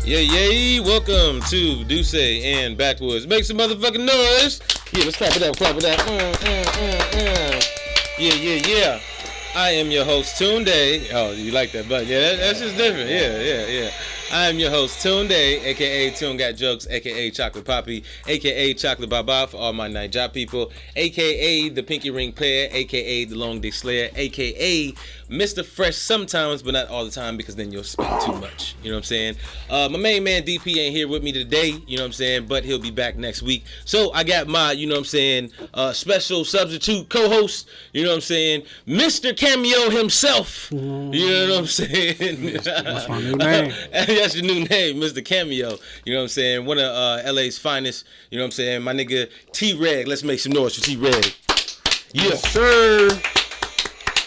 Yeah, welcome to Dussé and Backwoods. Make some motherfucking noise. Yeah, let's clap it up, Yeah. I am your host, Tunde. Oh, you like that button? Yeah, that's just different. Yeah. I am your host, Tunde, a.k.a. TunGotJokes, a.k.a. Chocolate Papí, a.k.a. Chocolate Baba for all my Naija people, a.k.a. the Pinky Ring Player, a.k.a. the Long Dick Slayer, a.k.a. Mr. Fresh sometimes, but not all the time because then you'll speak too much. You know what I'm saying? My main man, DP, ain't here with me today, you know what I'm saying, but he'll be back next week. So I got my, you know what I'm saying, special substitute co-host, you know what I'm saying, Mr. Cameo himself. You know what I'm saying? That's my new name. That's your new name, Mr. Cameo. You know what I'm saying? One of LA's finest. You know what I'm saying? My nigga T-Reg. Let's make some noise for T-Reg. Yes, sir.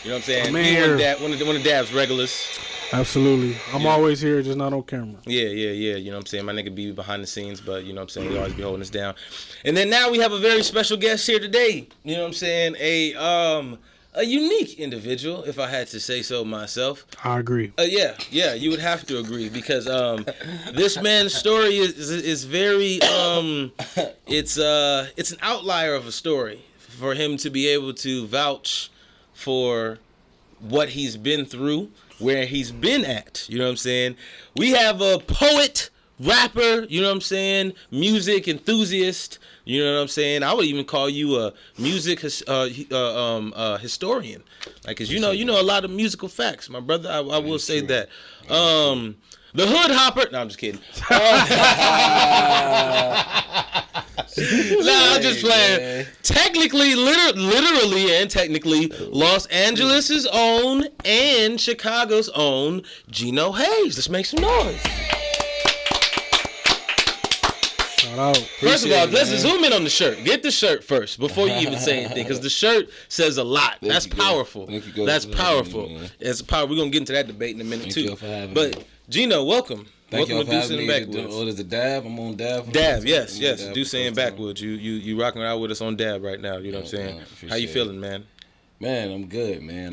You know what I'm saying? One of Dab's regulars. Absolutely. I'm always here, just not on camera. Yeah. You know what I'm saying? My nigga be behind the scenes, but you know what I'm saying? He always be holding us down. And then now we have a very special guest here today. You know what I'm saying? A unique individual, if I had to say so myself. I agree. Yeah, you would have to agree because this man's story is very it's an outlier of a story for him to be able to vouch for what he's been through, where he's been at. You know what I'm saying? We have a poet, rapper, you know what I'm saying, music enthusiast. You know what I'm saying? I would even call you a music historian, like, cause you know a lot of musical facts, my brother. I will say that. The hood hopper. No, I'm just kidding. Nah, I'm just playing. Man. Technically, literally, and technically, Los Angeles' own and Chicago's own Gino Haze. Let's make some noise. First of all, let's zoom in on the shirt. Get the shirt first before you even say anything, because the shirt says a lot. That's powerful. That's powerful. It's powerful. We're gonna get into that debate in a minute too. But Gino, welcome. Welcome to Dussé and Backwoods. What is it, DAB? I'm on DAB. DAB, yes. Dussé and Backwoods. You rocking out with us on DAB right now. You know what I'm saying? How you feeling, man? Man, I'm good, man.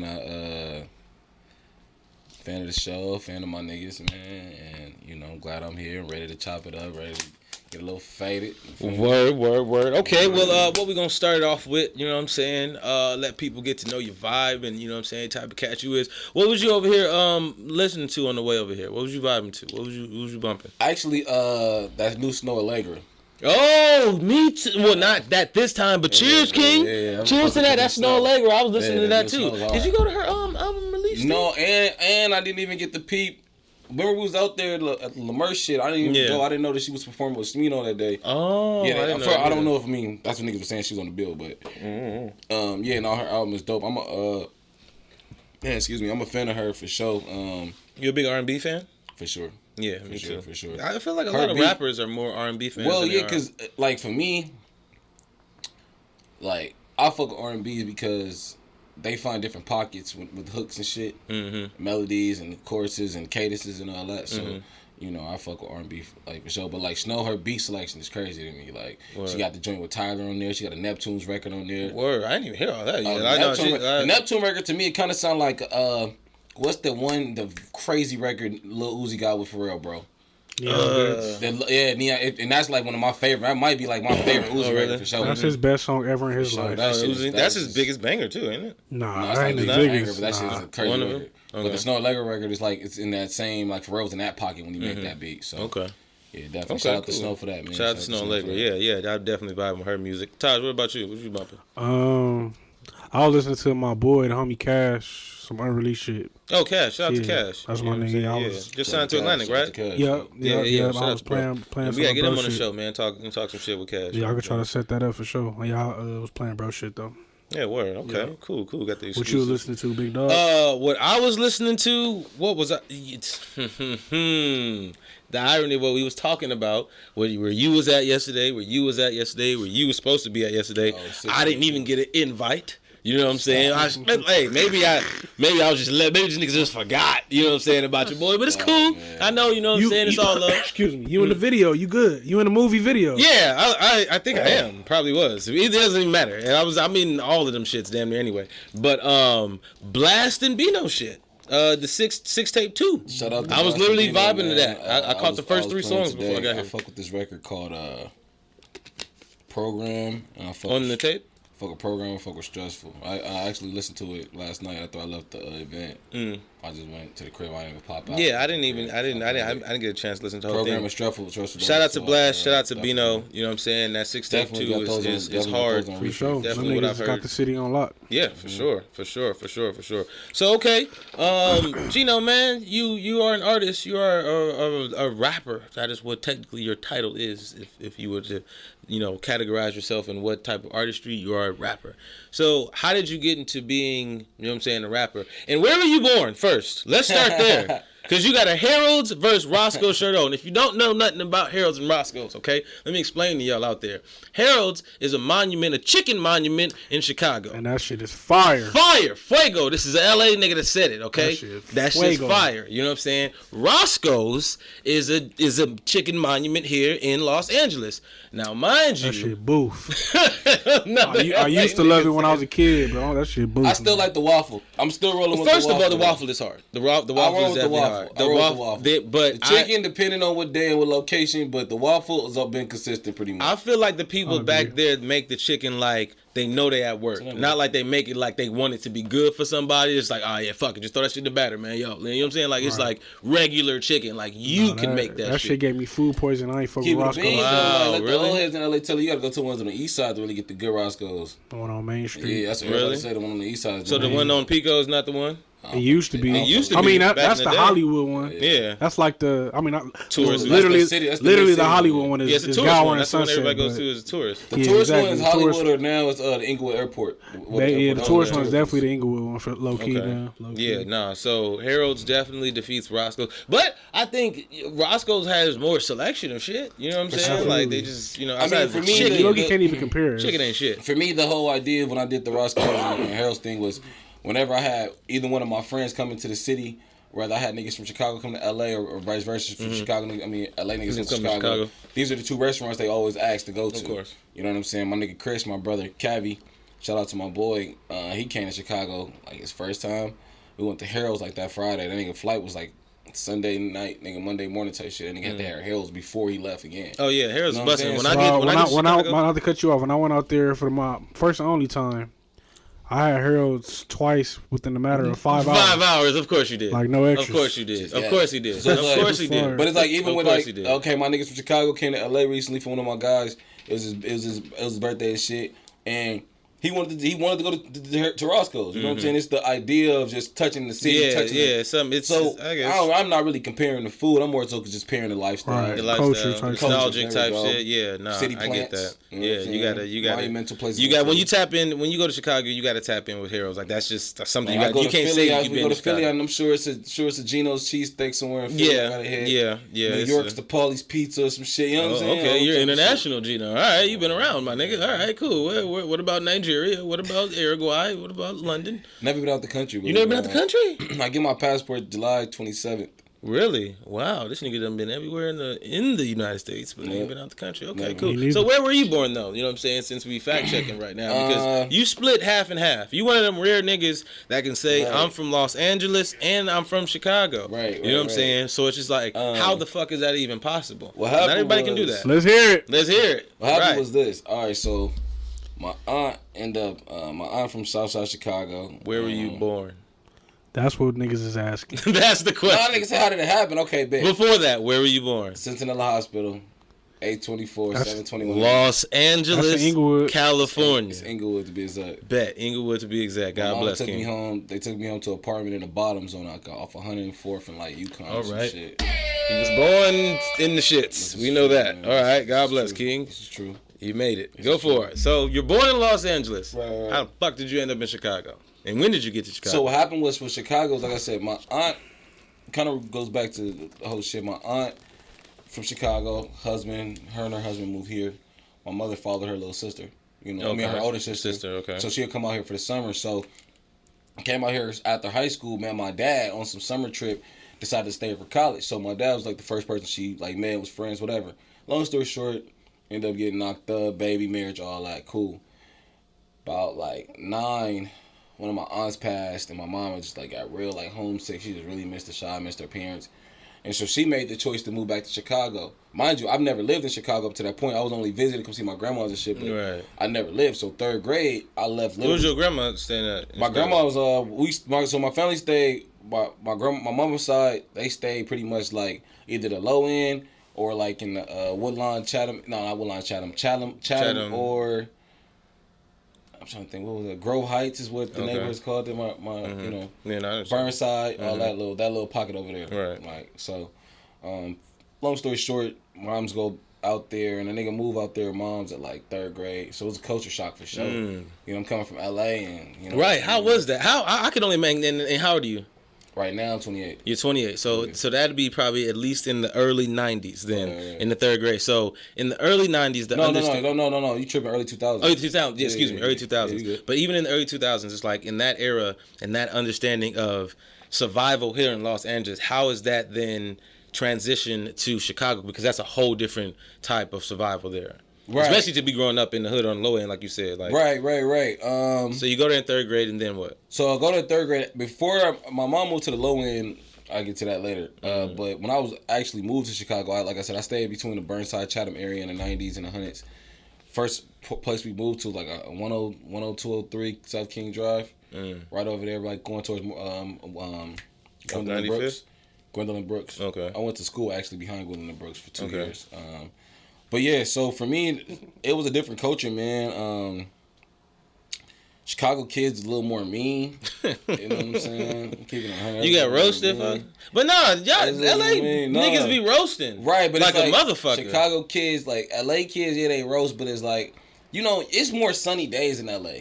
Fan of the show, fan of my niggas, man, and I'm glad I'm here and ready to chop it up, ready to get a little faded. Word. Okay, well, what we gonna start it off with, you know what I'm saying? Let people get to know your vibe and, you know what I'm saying, type of cat you is. What was you over here listening to on the way over here? What was you vibing to? What was you bumping? Actually, that new Snow Allegra. Oh, me too. Well, not that this time, but cheers, King. Yeah, cheers to that. That's Snow Allegra. I was listening to that too. Did you go to her album release? No, and I didn't even get the peep. Remember we was out there at the Lamar shit. I didn't even go. I didn't know that she was performing with Smino that day. Oh, yeah. I don't know if that's what niggas were saying she was on the bill, but her album is dope. I'm a fan of her for sure. You a big R&B fan? For sure. Yeah, me too. For sure. I feel like a lot of rappers are more R&B fans. Well, yeah, because like for me, like I fuck with R&B because they find different pockets with hooks and shit, melodies and choruses and cadences and all that. So, I fuck with R&B like for sure. But like Snow, her beat selection is crazy to me. Like she got the joint with Tyler on there. She got a Neptune's record on there. Word, I didn't even hear all that yet. The Neptune record to me, it kind of sound like what's the crazy record Lil Uzi got with Pharrell, bro? And that's like one of my favorite. That might be like my favorite Uzi record for sure. That's his best song ever in his life. That's his biggest banger too, ain't it? Nah, that ain't his biggest. But that shit's a crazy record. But the Snow Allegra record is like it's in that same like Pharrell's in that pocket when you make that beat. So yeah, definitely. Shout out to Snow for that, man. Shout out to Snow Allegra. Yeah, I definitely vibe with her music. Taj, what about you? What you bumping? I was listening to my boy, the homie Cash. Some unreleased shit. Oh, Cash. Shout out to Cash. That's my nigga. Just signed to Atlantic, right? Yeah. I was playing we gotta get him on the show, man. Talk some shit with Cash. Yeah, I could try to set that up for sure. Y'all was playing bro shit though. Yeah, word. Okay, yeah. Cool. Got the exclusives. What you was listening to, Big Dog? What I was listening to, what was I? The irony of what we was talking about, where you was at yesterday, where you was supposed to be at yesterday. I didn't even get an invite. You know what I'm saying? Maybe this niggas just forgot. You know what I'm saying about your boy, but it's cool. Man. I know. You know what I'm saying. It's all love. Excuse me. You in the video? You good? You in the movie video? Yeah, I think I am. Probably was. It doesn't even matter. And I'm in all of them shits damn near anyway. But Blast and Bino shit. The six tape 2. Shout out to I was Boston literally Gino, vibing man. to that. I caught the first 3 songs before I got here. I fuck with this record called Program, and I fuck On with, the tape? fuck with Program, I fuck with Stressful. I actually listened to it last night after I left the event. I just went to the crib. I didn't even pop out. Yeah, I didn't get a chance to listen to the whole Program thing. and Stressful. Shout out to Blast. Shout out to Bino. You know what I'm saying? That 6 tape 2 is hard. For sure. Definitely Them what I've niggas heard. got the city on lock. Yeah, for sure. So okay, Gino, man, you are an artist. You are a rapper. That is what technically your title is. If you were to, categorize yourself in what type of artistry, you are a rapper. So how did you get into being, a rapper? And where were you born first? Let's start there. Because you got a Harold's versus Roscoe shirt on. If you don't know nothing about Harold's and Roscoe's, okay, let me explain to y'all out there. Harold's is a chicken monument in Chicago. And that shit is fire. Fire, fuego. This is an LA nigga that said it, okay? That's just fuego. fire. You know what I'm saying? Roscoe's is a chicken monument here in Los Angeles. Now, mind you, That shit boof. no, I used to love it when I was a kid, but that shit boof. I still like the waffle. I'm still rolling with the waffle. First of all, the waffle is hard. The waffle is definitely hard. I roll with the waffle. But the chicken, depending on what day and what location, but the waffle has been consistent pretty much. I feel like the people back there make the chicken like they know they at work. Not like they make it like they want it to be good for somebody. It's like, oh yeah, fuck it. Just throw that shit in the batter, man. Yo, you know what I'm saying? Like, it's like regular chicken. Like, you can make that shit. That shit gave me food poison. I ain't fucking Keep with it Roscoe. beans, Wow, like, really? the old heads in LA tell you gotta go to ones on the east side to really get the good Roscoe's. The one on Main Street. Yeah, that's what everybody say. The one on the east side. Is So the one on Pico is not the one? It used to be. It used to I be mean, back that's in the the day. Hollywood one. Yeah. That's like the. I mean, Tourist. literally, That's the city. That's the literally big the city. Hollywood one is, Yeah, it's a is tourist Gower one. and That's the one Sunset. everybody goes but- to as a tourist. The Yeah, tourist exactly. one is The Hollywood, tourist- or now it's the Inglewood Airport. The tourist one is definitely the Inglewood one for low key Okay. now. Low key. Yeah, nah. So Harold's definitely defeats Roscoe's, but I think Roscoe's has more selection of shit. You know what I'm saying? Like they just, outside for of me, chicken, Loki can't even compare. chicken ain't shit. For me, the whole idea when I did the Roscoe and Harold's thing was whenever I had either one of my friends come into the city, whether I had niggas from Chicago come to LA or vice versa from Chicago, LA niggas come to Chicago. These are the two restaurants they always ask to go to. Of course. You know what I'm saying? My nigga Chris, my brother Cavi, shout out to my boy. He came to Chicago like his first time. We went to Harold's like that Friday. That nigga flight was like Sunday night, nigga Monday morning type shit. That nigga had to have Harold's before he left again. Oh yeah, Harold's You know what I'm busting. saying? When I get to Chicago, not to cut you off, when I went out there for my first and only time, I had Harold's twice within a matter of 5 hours. 5 hours, of course you did. Like no extras. Of course you did. Just, Of course he did. So Of it's like- course he did. But it's like even Of with course like he did. okay, my niggas from Chicago came to LA recently for one of my guys. It was his birthday and shit, and he wanted to go to Roscoe's. You know what I'm saying? It's the idea of just touching the city, touching it. I guess I'm not really comparing the food. I'm more so just comparing the lifestyle. Right. The Culture lifestyle, type nostalgic shit. There type we go. shit. Yeah, nah, City I get plants, that. you know Yeah, what I'm you saying? gotta. Monumental places. You got when you tap in when you go to Chicago, you gotta tap in with Harold's. Like that's just something Man, you can't say you've we been go to to Philly, Chicago. and I'm sure it's a Gino's cheesesteak somewhere in Philly. Yeah. New York's the Paulie's Pizza or some shit. You know what I'm saying? Okay, All you're type of international, Gino. All right, you've been around, my nigga. All right, cool. What about Nigeria? What about Uruguay? What about London? shit. Never been out the country. You never been out the country? I get my passport July 27th. Really? Wow, this nigga done been everywhere in the United States, but ain't been out the country. Okay, Never. cool. Me neither. So where were you born though? You know what I'm saying? Since we fact checking right now, because you split half and half. You one of them rare niggas that can say Right. I'm from Los Angeles and I'm from Chicago. Right, You know what I'm right. saying? So it's just like, how the fuck is that even possible? What Not happened everybody can do was- that. Let's hear it. Let's hear it. What happened Right. was this. All right, so my aunt my aunt from Southside Chicago. Where were you born? That's what niggas is asking. That's the No, question. nigga say how did it happen? Okay, bet. Before that, where were you born? Centinela Hospital, 824, That's 721. Los That's Angeles, in Inglewood. California. It's Inglewood to be exact. Bet Inglewood to be exact. My God mama bless took me King. home. They took me home to an apartment in the bottom zone. I got off 104th and like UConn. All Or some right. shit. He was born in the shits. We know that. man. All right. God This is bless true. King. This is true. You made it. Go for it. So you're born in Los Angeles. Right. How the fuck did you end up in Chicago? And when did you get to Chicago? So what happened was for Chicago, like I said, my aunt kind of goes back to the whole shit. My aunt from Chicago, her and her husband moved here. My mother followed her little sister. You know, I mean her older sister. Okay. So she'll come out here for the summer. So I came out here after high school. Met my dad on some summer trip. Decided to stay for college. So my dad was like the first person she like met, was friends, whatever. Long story short, ended up getting knocked up, baby, marriage, all that, cool. About like 9 one of my aunts passed, and my mom was just like got real like homesick. She just really missed the shot, missed her parents. And so she made the choice to move back to Chicago. Mind you, I've never lived in Chicago up to that point. I was only visiting to come see my grandmas and shit, but Right. I never lived. So 3rd grade, I left. Where was your grandma staying at? My grandma was so my family stayed. My mama's side, they stayed pretty much like either the low end or like in the Woodlawn Chatham. No, not Woodlawn Chatham or. I'm trying to think. What was it? Grove Heights is what the neighborhood's called. My you know, Burnside, all that little pocket over there. Right. Like so. Long story short, moms go out there and a nigga move out there. Mom's at like 3rd grade, so it was a culture shock for sure. You know, I'm coming from LA and you know. Right. How was that? How I could only make. And how old are you? Right now, I'm 28. You're 28. So that'd be probably at least in the early 90s then, in the 3rd grade. So in the early 90s, No. You tripping early 2000s. Early 2000s. Yeah, excuse me. Early 2000s. Yeah, but even in the early 2000s, it's like in that era and that understanding of survival here in Los Angeles, how is that then transition to Chicago? Because that's a whole different type of survival there. Right. Especially to be growing up in the hood on the low end, like you said. Like Right. So you go there in 3rd grade, and then what? So I go to 3rd grade. Before my mom moved to the low end, I'll get to that later. But when I was actually moved to Chicago, like I said, I stayed between the Burnside, Chatham area in the 90s and the 100s. First place we moved to was like a 10203 South King Drive. Right over there, like going towards Gwendolyn Brooks. Okay. I went to school actually behind Gwendolyn Brooks for 2 years. But yeah, so for me, it was a different culture, man. Chicago kids a little more mean. You know what I'm saying? Keeping it you got roasted, huh? But nah, y'all LA niggas be roasting. Right, but like it's a motherfucker. Chicago kids, like LA kids, yeah, they roast, but it's like, you know, it's more sunny days in LA.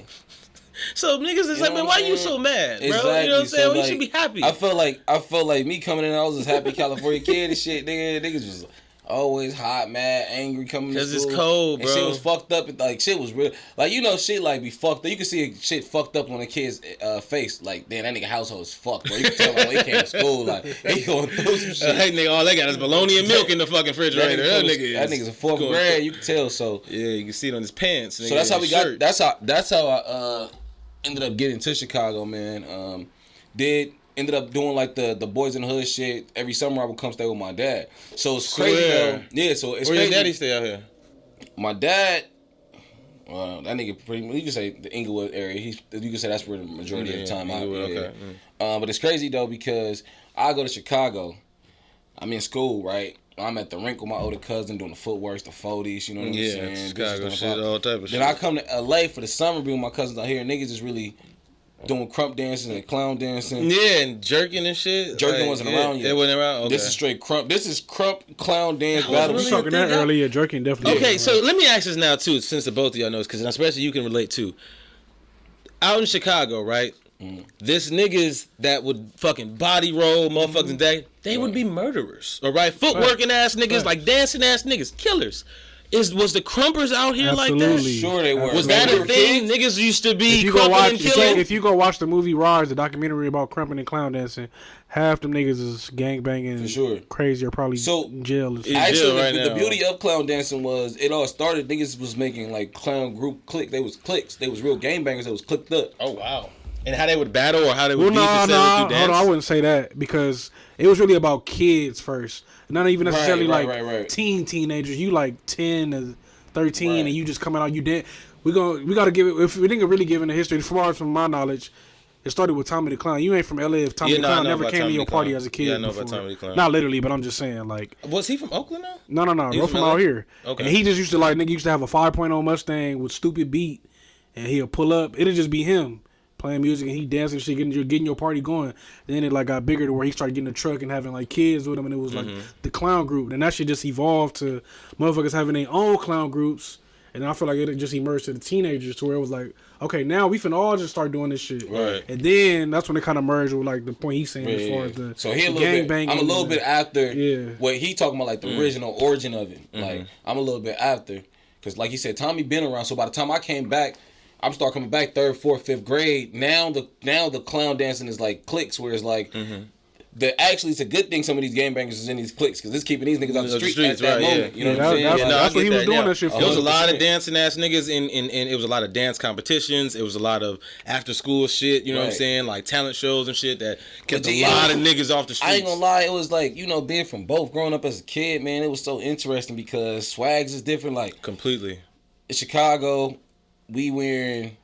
So niggas is like, man, why you so mad, bro? Exactly. You know what I'm saying? So, well, like, you should be happy. I felt like me coming in, I was this happy California kid and shit. Niggas was always hot, mad, angry coming to school. Because it's cold, bro. And shit was fucked up. Like, shit was real. Like, you know, shit like be fucked up. You can see shit fucked up on a kid's face. Like, damn, that nigga household is fucked, bro. You can tell like, when he came to school, like, he going through some shit. Hey, nigga, all they got is bologna and milk in the fucking refrigerator. That nigga's a 4th grade. You can tell, so. Yeah, you can see it on his pants. So that's how we got, that's how I ended up getting to Chicago, man. Ended up doing like the Boys in the Hood shit. Every summer I would come stay with my dad. So it's crazy though. Yeah, so it's Where crazy. your daddy stay out here? My dad, that nigga pretty much, you can say the Inglewood area. You can say that's where the majority of the time out. Okay. But it's crazy though because I go to Chicago. I'm in school, right? I'm at the rink with my older cousin doing the footworks, the 40s, you know what I'm saying? Yeah, Chicago shit, all type of shit. Then I come to LA for the summer, being with my cousins out here. Niggas is really doing crump dancing and clown dancing. Yeah, and jerking and shit. Jerking wasn't around yet. It wasn't around? Okay. This is straight crump. This is crump clown dance battle. We were talking that earlier. Jerking definitely. Okay, so let me ask this now too, since the both of y'all know this, because especially you can relate too. Out in Chicago, right? This niggas that would fucking body roll motherfuckers and they would be murderers. All right? Footworking ass niggas, like dancing ass niggas, killers. Was the crumpers out here like that? Sure they were. Was that a thing? Niggas used to be crumping and killing? If you go watch the movie Rise, the documentary about crumping and clown dancing, half them niggas is gangbanging for sure. Crazy or probably in jail. Actually, the beauty of clown dancing was it all started, niggas was making like clown group clique. They was cliques. They was real gangbangers that was clicked up. Oh, wow. And how they would battle or how they would hold on, I wouldn't say that because it was really about kids first. Not even necessarily teenagers. You like 10 to 13 and you just coming out. You did. We got to give it. If we didn't really give it a history, as far as from my knowledge, it started with Tommy the Clown. You ain't from LA if Tommy the Clown never came to your party as a kid. Yeah, I know about Tommy the Clown. Not literally, but I'm just saying like. Was he from Oakland now? No. We're from out here. Okay. And he just used to nigga used to have a 5.0 Mustang with stupid beat, and he'll pull up. It'll just be him playing music and he dancing shit, getting your party going. Then it like got bigger to where he started getting a truck and having like kids with him, and it was like the clown group. And that shit just evolved to motherfuckers having their own clown groups. And I feel like it just emerged to the teenagers to where it was like, okay, now we finna all just start doing this shit. Right. And then that's when it kind of merged with like the point he's saying as far as the so he a little bit. I'm a little bit after. What he talking about, like the original origin of it. Like I'm a little bit after, because like he said, Tommy been around. So by the time I came back, I'm start coming back 3rd, 4th, 5th grade. Now the clown dancing is like cliques, where it's like actually, it's a good thing some of these gangbangers is in these cliques because it's keeping these niggas out the streets at that moment. You know what I'm saying? That's what he was doing that shit for. There was a lot of dancing ass niggas and it was a lot of dance competitions. It was a lot of after school shit. You know what I'm saying? Like talent shows and shit that kept a lot of niggas off the streets. I ain't gonna lie, it was like being from both, growing up as a kid, man, it was so interesting because swags is different. Like completely. In Chicago, we wearing.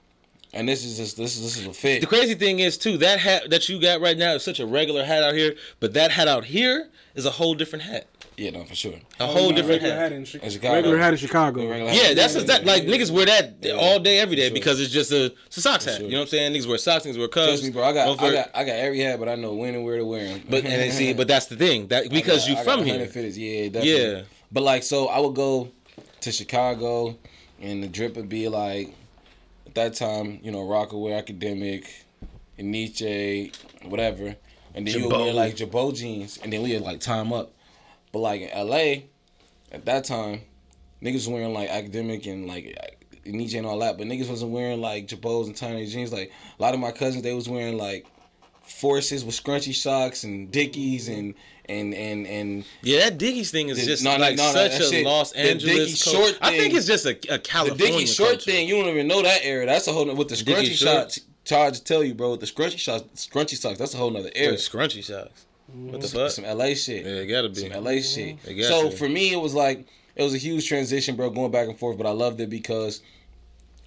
And this is a fit. The crazy thing is too, that hat that you got right now is such a regular hat out here, but that hat out here is a whole different hat. Yeah, no, for sure. A whole different hat. In Chicago. Regular hat in Chicago. Yeah, that's like niggas wear that all day, every day because it's just a Sox hat. You know what I'm saying? Niggas wear socks, niggas wear Cubs. Trust me, bro. I got every hat, but I know when and where to wear them. But that's the thing that because you from here. Yeah, definitely. Yeah. But like, so I would go to Chicago, and the drip would be like. At that time, Rockaway, Academic, and Nietzsche, whatever. And then you would wear like Jabot jeans, and then we would like time up. But like in LA, at that time, niggas was wearing like Academic and like Nietzsche and all that, but niggas wasn't wearing like Jabots and tiny jeans. Like a lot of my cousins, they was wearing like Forces with scrunchy socks and Dickies and yeah, that Dickies thing is just such a Los Angeles short. I think it's just a California. The Dickies short thing, you don't even know that era. That's a whole with the scrunchy socks. Charge tell you, bro, with the scrunchy socks, that's a whole nother era. Scrunchy socks. What the fuck? Some LA shit. Yeah, it gotta be some LA shit. So for me, it was a huge transition, bro, going back and forth. But I loved it because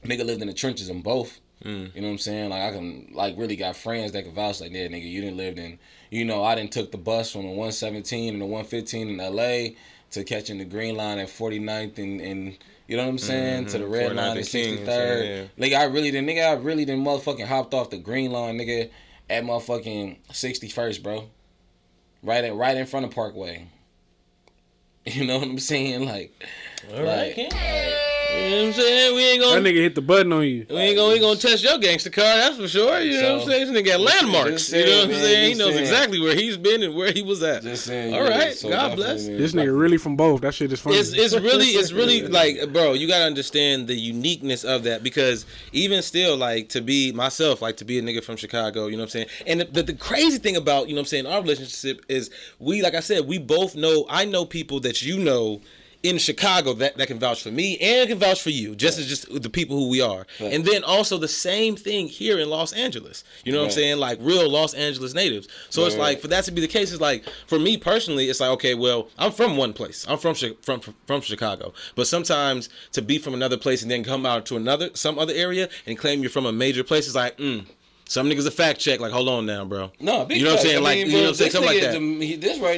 nigga lived in the trenches in both. You know what I'm saying? Like I can really got friends that can vouch like that, nigga. You didn't live in, I didn't took the bus from the 117 and the 115 in LA to catching the Green Line at 49th and you know what I'm saying? To the Red Line at 63rd. Yeah. I really didn't motherfucking hopped off the Green Line, nigga, at motherfucking 61st, bro. Right in front of Parkway. You know what I'm saying? All right, you know what I'm saying? We ain't gonna. That nigga hit the button on you. We ain't gonna test your gangster card, that's for sure. You know what I'm saying? This nigga got landmarks. You know what I'm saying? He knows exactly where he's been and where he was at. Just saying. All right, so God bless. This nigga really from both. That shit is funny. It's really like, bro, you gotta understand the uniqueness of that because even still, to be myself, to be a nigga from Chicago, you know what I'm saying? And the crazy thing about, you know what I'm saying, our relationship is like I said, we both know. I know people that in Chicago that can vouch for me and can vouch for you, just as just the people who we are. Right. And then also the same thing here in Los Angeles. You know what I'm saying? Like real Los Angeles natives. So it's like, for that to be the case, it's like, for me personally, it's like, okay, well, I'm from one place. I'm from Chicago. But sometimes to be from another place and then come out to some other area and claim you're from a major place is like, some niggas a fact check, hold on now, bro. No, big you know what I'm saying? Bro, you know what I'm saying? Something like that.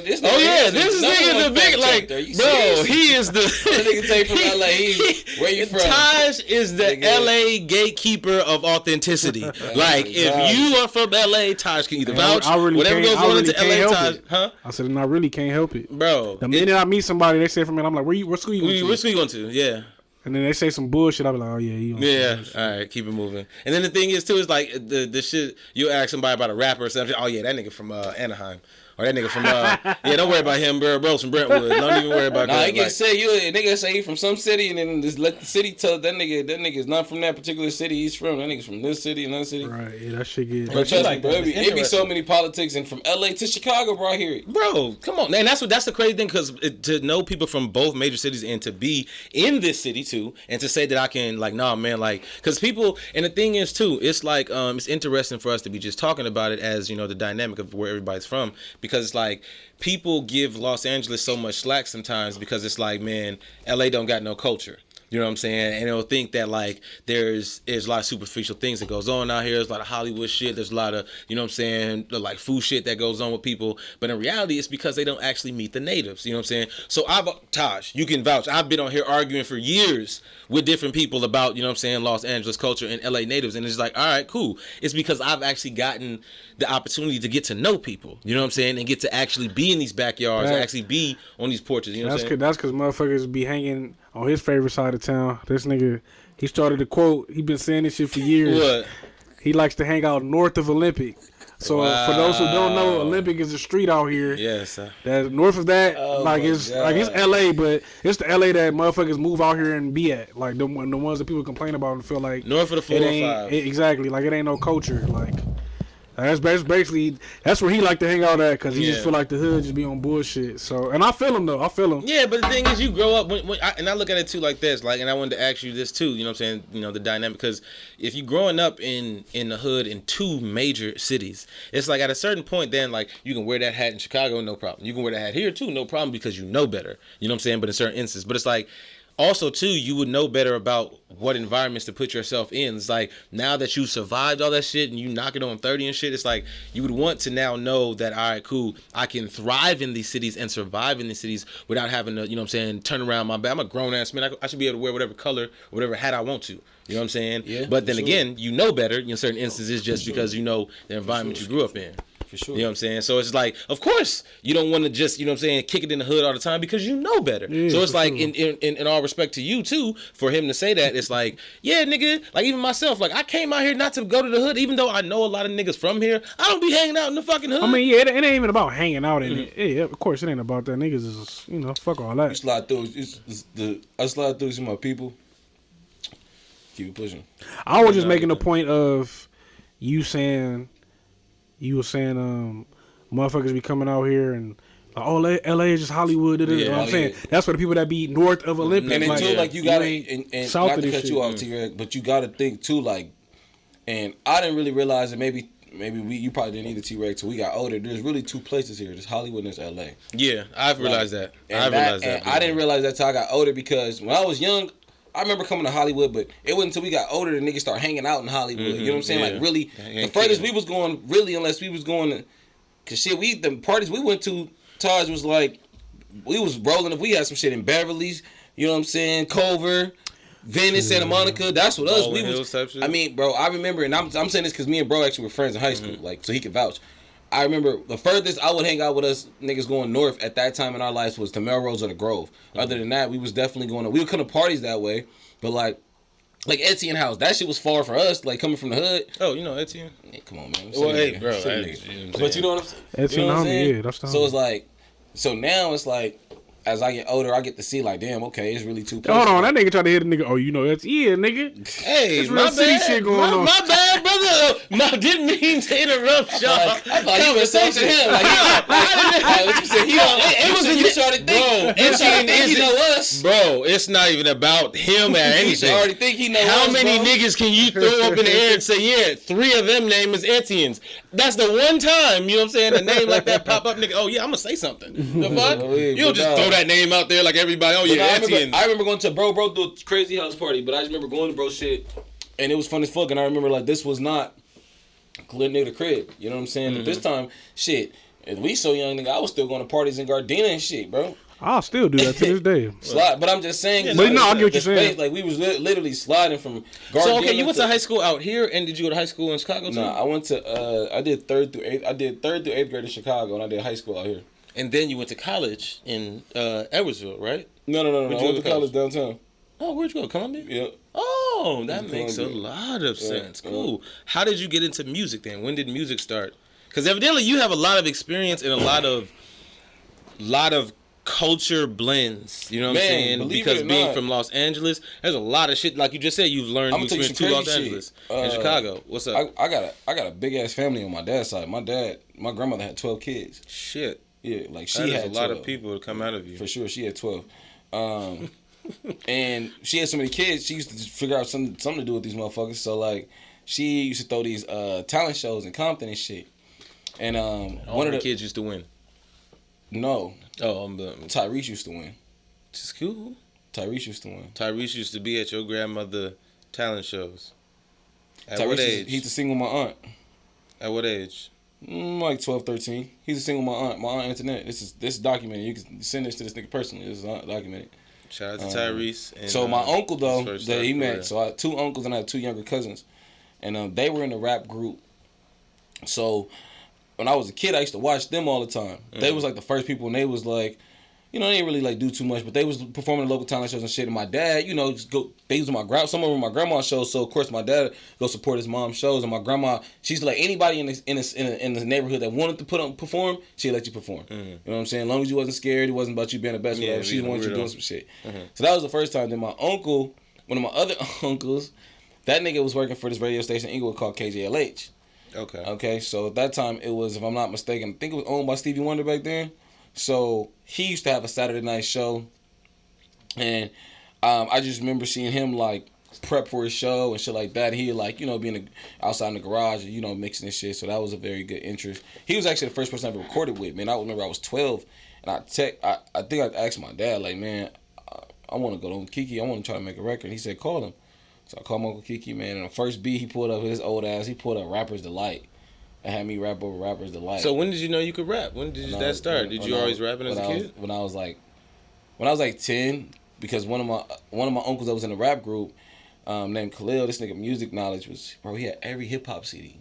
This nigga. Oh yeah, this is nigga the big, bro. He is the. That nigga take from LA. Where you from? Taj is the LA gatekeeper of authenticity. If you are from LA, Taj can either vouch. Whatever goes on into LA, Taj, huh? I said, and I really can't help it, bro. The minute I meet somebody, they say from me, I'm like, what school you going to? What school you going to? Yeah. And then they say some bullshit. I'll be like, oh yeah, all right, keep it moving. And then the thing is too is the shit you ask somebody about a rapper or something. Oh yeah, that nigga from Anaheim. Or that nigga from don't worry about him, bro from Brentwood. Don't even worry about that. He can say a nigga say he from some city and then just let the city tell that nigga is not from that particular city he's from. That nigga's from this city and that city. Right, yeah, that shit gets. But trust me, bro, it be so many politics and from LA to Chicago, bro, I hear it. Bro, come on. And that's the crazy thing, because to know people from both major cities and to be in this city too, and to say that I can because people, and the thing is too, it's it's interesting for us to be just talking about it as, the dynamic of where everybody's from. Because it's people give Los Angeles so much slack sometimes because it's man, LA don't got no culture. You know what I'm saying? And they'll think that there's a lot of superficial things that goes on out here. There's a lot of Hollywood shit. There's a lot of, you know what I'm saying, food shit that goes on with people. But in reality, it's because they don't actually meet the natives. You know what I'm saying? So Taj, you can vouch. I've been on here arguing for years with different people about, you know what I'm saying, Los Angeles culture and LA natives. And it's all right, cool. It's because I've actually gotten the opportunity to get to know people. You know what I'm saying? And get to actually be in these backyards and actually be on these porches. You know what I'm saying? That's because motherfuckers be hanging on his favorite side of town. This nigga, he started a quote. He been saying this shit for years. What? He likes to hang out north of Olympic. So for those who don't know, Olympic is a street out here. Yes. That north of that, it's LA, but it's the LA that motherfuckers move out here and be at. The ones that people complain about and feel like north of the 405. Exactly. It ain't no culture. That's basically that's where he like to hang out at because he just feel like the hood just be on bullshit. So, and I feel him though. I feel him. Yeah, but the thing is, you grow up and I look at it too like this. Like, and I wanted to ask you this too. You know what I'm saying? You know the dynamic, because if you growing up in the hood in 2 major cities, it's like at a certain point, then like you can wear that hat in Chicago, no problem. You can wear that hat here too, no problem, because you know better. You know what I'm saying? But in certain instances, but it's like. Also, too, you would know better about what environments to put yourself in. It's like, now that you survived all that shit and you knock it on 30 and shit, it's like, you would want to now know that, all right, cool, I can thrive in these cities and survive in these cities without having to, you know what I'm saying, turn around my back. I'm a grown-ass man. I should be able to wear whatever color, whatever hat I want to. You know what I'm saying? Yeah, but then again, you know better in certain instances just because you know the environment you grew up in. For sure. You know what I'm saying? So it's like, of course, you don't want to just, you know what I'm saying, kick it in the hood all the time because you know better. Yeah, so it's like, in all respect to you, too, for him to say that, it's like, yeah, nigga, like even myself, like I came out here not to go to the hood, even though I know a lot of niggas from here. I don't be hanging out in the fucking hood. I mean, yeah, it ain't even about hanging out in it. Yeah, of course, it ain't about that. Niggas is, you know, fuck all that. You slide through. I slide through some of my people. Keep it pushing. I was just making a point of you saying, motherfuckers be coming out here and like, oh, LA is just Hollywood. Yeah, you know what I'm saying? That's for the people that be north of Olympus. And then too, like you gotta, and not to cut you off, T-Reg, but you gotta think too, like, and I didn't really realize that maybe you probably didn't either, T-Reg, till we got older. There's really 2 places here. There's Hollywood and there's LA. Yeah, I've realized that. I didn't realize that till I got older, because when I was young, I remember coming to Hollywood, but it wasn't until we got older that niggas start hanging out in Hollywood. You know what I'm saying? Like, really, the furthest we was going, really, unless we was going to, cause shit, the parties we went to, Taj, was like, we was rolling, if we had some shit in Beverly's, you know what I'm saying, Culver, Venice, Santa Monica, that's what us, we was, I mean, bro, I remember, and I'm saying this cause me and bro actually were friends in high school, like, so he could vouch. I remember the furthest I would hang out with us niggas going north at that time in our lives was to Melrose or the Grove. Other than that, we was definitely going to, we would come to parties that way, but like Etienne House, that shit was far for us, like coming from the hood. Oh, you know Etienne? Hey, come on, man. Well, hey, bro. But you know what I'm saying? Etienne, you know what I'm saying? Yeah, that's the So it's like, so now it's like, as I get older, I get to see like, damn, okay, it's really 2 places. Hold on, that nigga tried to hit a nigga. Oh, you know that's nigga. Hey, it's real city shit going on. My bad, brother. No, didn't mean to interrupt y'all. I thought you were saying to him like, you said it was you started thinking. He know us, bro. It's not even about him or anything. You already think he know us. How many niggas can you throw up in the air and say, yeah, 3 of them name is Etienne's? That's the one time, you know what I'm saying, a name like that pop up, nigga. Oh yeah, I'm gonna say something. The fuck? You don't just throw that name out there like everybody. Oh yeah, Etienne. I remember going to bro threw a crazy house party, but I just remember going to bro shit, and it was fun as fuck. And I remember like this was not clear nigga the crib. You know what I'm saying? But this time, shit, if we so young, nigga, I was still going to parties in Gardena and shit, bro. I'll still do that to this day. Slide, but I'm just saying. But no, I get what you're saying. Like we was literally sliding from Gardena. So okay, you went to high school out here, and did you go to high school in Chicago too? Nah, I went to I did 3rd through 8th. I did 3rd through 8th grade in Chicago, and I did high school out here. And then you went to college in Edwardsville, right? No. I went to college downtown. Oh, where'd you go? Columbia? Yeah. Oh, that makes a lot of sense. Cool. How did you get into music then? When did music start? Because evidently you have a lot of experience and a lot of culture blends. You know what I'm saying? Because being from Los Angeles, there's a lot of shit. Like you just said, you've learned. You experienced 2 Los Angeles and Chicago. What's up? I got a big ass family on my dad's side. My grandmother had 12 kids. Shit. Yeah, like she had a lot of people to come out of you. For sure, she had 12. And she had so many kids, she used to just figure out something to do with these motherfuckers. So like, she used to throw these talent shows in Compton and shit. And one of the kids used to win. No. Oh, Tyrese used to win. It's cool. Tyrese used to win. Tyrese used to be at your grandmother talent shows. At Tyrese what age? He used to sing with my aunt. At what age? Like 12, 13. He used to sing with my aunt Antoinette. This is documented. You can send this to this nigga personally. This is documented. Shout out to Tyrese. And, so my uncle though that he met. So I had 2 uncles and I had 2 younger cousins, and they were in a rap group. So when I was a kid, I used to watch them all the time. They was like the first people, and they was like, you know, they didn't really like do too much, but they was performing at local talent shows and shit. And my dad, you know, just go. They was some of them were my grandma's shows. So of course my dad go support his mom's shows, and my grandma, she's like anybody in the neighborhood that wanted to perform, she'd let you perform. You know what I'm saying? As long as you wasn't scared, it wasn't about you being the best. Yeah, she wanted you doing some shit. So that was the first time. Then my uncle, one of my other uncles, that nigga was working for this radio station in Inglewood called KJLH. Okay. Okay, so at that time it was, if I'm not mistaken, I think it was owned by Stevie Wonder back then. So he used to have a Saturday night show, and I just remember seeing him like prep for his show and shit like that. He like, you know, being outside in the garage and, you know, mixing this shit. So that was a very good interest. He was actually the first person I ever recorded with, man. I remember I was 12, and I think I asked my dad, like, man, I want to go to Uncle Kiki. I want to try to make a record. He said, call him. So I called my Uncle Kiki, man, and the first beat he pulled up with his old ass, he pulled up Rapper's Delight. And had me rap over Rapper's Delight. So when did you know you could rap? When did that start? Did you always rapping as a kid? When I was like 10, because one of my uncles that was in a rap group, named Khalil, this nigga music knowledge was, bro, he had every hip hop CD.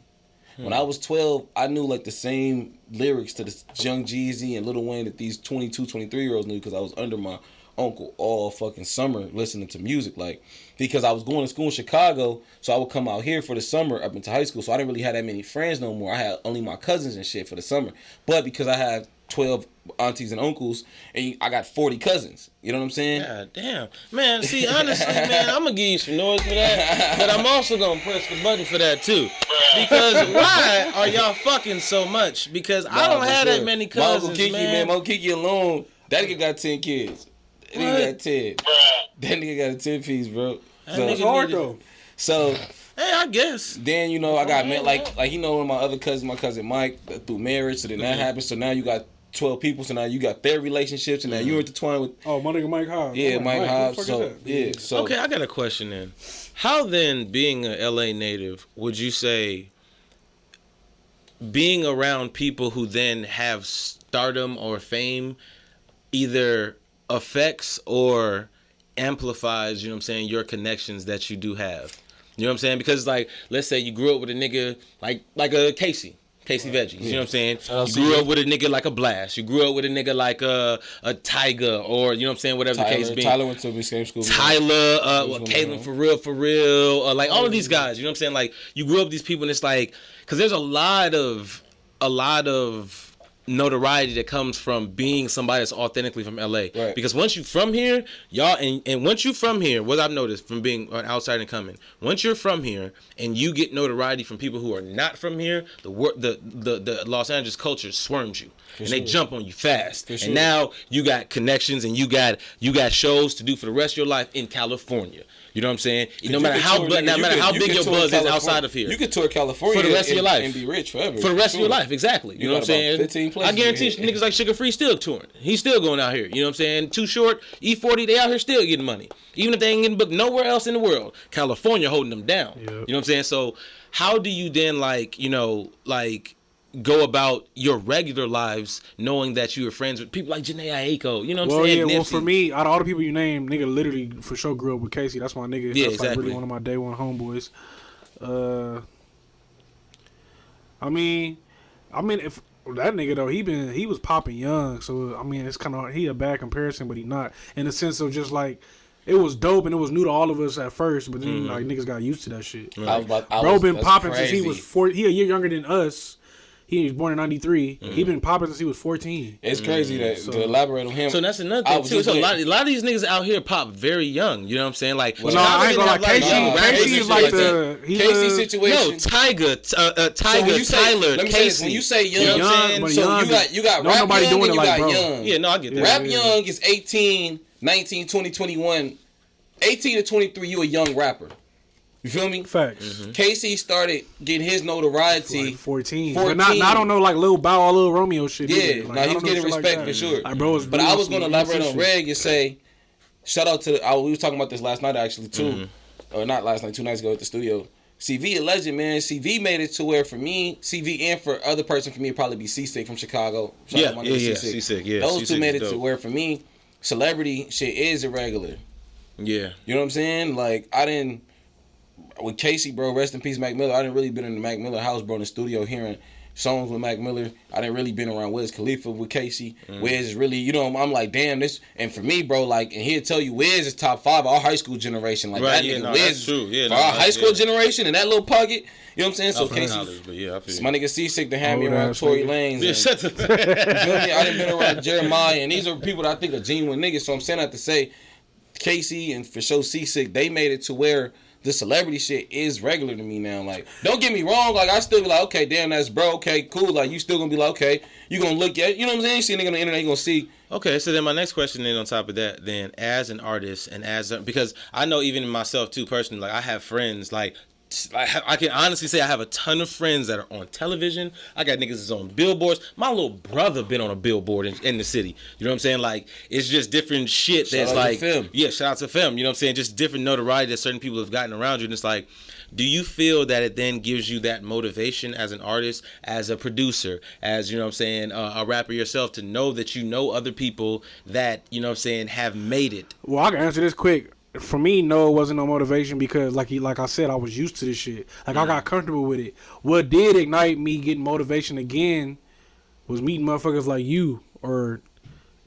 When I was 12, I knew like the same lyrics to the Young Jeezy and Lil Wayne that these 22, 23-year-olds knew, because I was under my uncle all fucking summer listening to music, like, because I was going to school in Chicago, so I would come out here for the summer up into high school, so I didn't really have that many friends no more. I had only my cousins and shit for the summer, but because I had 12 aunties and uncles, and I got 40 cousins, you know what I'm saying? God damn, man. See, honestly, man, I'm gonna give you some noise for that, but I'm also gonna press the button for that too, because why are y'all fucking so much? Because I don't have that many cousins, my Uncle Kiki, man. My Uncle Kiki alone, that nigga got 10 kids. That nigga got 10. That nigga got a 10 piece, bro. That's hard though. So, hey, I guess. Then, you know, I got met, like, you know, one of my other cousins, my cousin Mike, through marriage, so then that happened. So now you got 12 people, so now you got their relationships, and now you're intertwined with... Oh, my nigga Mike Hobbs. Yeah, Mike Hobbs. So, yeah, so... Okay, I got a question then. How then, being a LA native, would you say being around people who then have stardom or fame either affects or amplifies, you know what I'm saying, your connections that you do have? You know what I'm saying? Because, like, let's say you grew up with a nigga like a Casey Veggies, you know what I'm saying? You grew up with a nigga like a Blast. You grew up with a nigga like a Tyga, or, you know what I'm saying, whatever the case be. Tyler went to the same school. Tyler, Caitlin for real, like all of these guys, you know what I'm saying? Like, you grew up with these people, and it's like, because there's a lot of notoriety that comes from being somebody that's authentically from LA. Right. Because once you from here, y'all, and once you from here, what I've noticed from being an outsider and coming, once you're from here and you get notoriety from people who are not from here, the Los Angeles culture swarms you. They jump on you fast. And now you got connections, and you got shows to do for the rest of your life in California. You know what I'm saying? No matter how big your buzz is outside of here. You could tour California for the rest of your life and be rich forever. For the rest of your life, exactly. You know what I'm saying? 15 places I guarantee you, niggas like Sugar Free still touring. He's still going out here. You know what I'm saying? Too Short, E40, they out here still getting money. Even if they ain't getting booked nowhere else in the world. California holding them down. Yep. You know what I'm saying? So how do you then, like, you know, like, go about your regular lives knowing that you are friends with people like Janae Aiko, you know what I'm saying? Well, for me, out of all the people you named, nigga literally for sure grew up with Casey. That's my nigga. Yeah, that's exactly. Like really one of my day one homeboys. I mean, if that nigga though, he was popping young, so I mean, it's kind of, he a bad comparison, but he not, in the sense of just like, it was dope and it was new to all of us at first, but then like niggas got used to that shit. Right. Bro been popping since he was 4. He a year younger than us. He was born in 93. He been popping since he was 14. It's crazy to elaborate on him. So that's another thing too. So a lot of these niggas out here pop very young. You know what I'm saying? Like, well, no, I ain't gonna like Casey is like the Casey situation. No, Tyler, let me Casey. Say, when you say young, you got no, rap nobody young doing and it you like got bro. young. Yeah, no, I get that. Rap young is 18, 19, 20, 21. 18 to 23, you a young rapper. You feel me? Facts. Casey started getting his notoriety like 14. But not on no like Lil Bow or Lil Romeo shit. Yeah, like, he was getting respect for sure. Like, bro, but I was gonna elaborate on Reg and say, shout out to we was talking about this last night actually too, or not last night, 2 nights ago at the studio. CV a legend, man. CV made it to where for me, CV and for other person for me it'd probably be C-Sick from Chicago. C-Sick. Those two made it to where for me, celebrity shit is irregular. Yeah. You know what I'm saying? Like, I didn't, with Casey, bro, rest in peace, Mac Miller, I didn't really been in the Mac Miller house, bro, in the studio hearing songs with Mac Miller. I didn't really been around Wiz Khalifa with Casey. Wiz is really, you know, I'm like, damn, this, and for me, bro, like, and he'll tell you Wiz is top 5 of our high school generation. Like, that nigga Wiz, for our high school generation, and that little pocket, you know what I'm saying? So Casey, my nigga C-Sick to have me around Tory Lanez. Yeah, shut the fuck. I didn't been around Jeremiah, and these are people that I think are genuine niggas, so I'm saying that to say, Casey and for sure C-Sick, they made it to where the celebrity shit is regular to me now. Like, don't get me wrong. Like, I still be like, okay, damn, that's bro. Okay, cool. Like, you still gonna be like, okay, you gonna look at, you know what I'm saying? You see a nigga on the internet, you gonna see. Okay, so then my next question then on top of that, then as an artist and because I know even myself too personally, like I have friends like. I can honestly say I have a ton of friends that are on television. I got niggas that's on billboards. My little brother been on a billboard in the city. You know what I'm saying? Like, it's just different shit that's like, yeah, shout out to film. You know what I'm saying? Just different notoriety that certain people have gotten around you. And it's like, do you feel that it then gives you that motivation as an artist, as a producer, as, you know what I'm saying, a rapper yourself, to know that you know other people that, you know what I'm saying, have made it? Well, I can answer this quick. For me, no, it wasn't no motivation because, like I said, I was used to this shit. Like, I got comfortable with it. What did ignite me getting motivation again was meeting motherfuckers like you or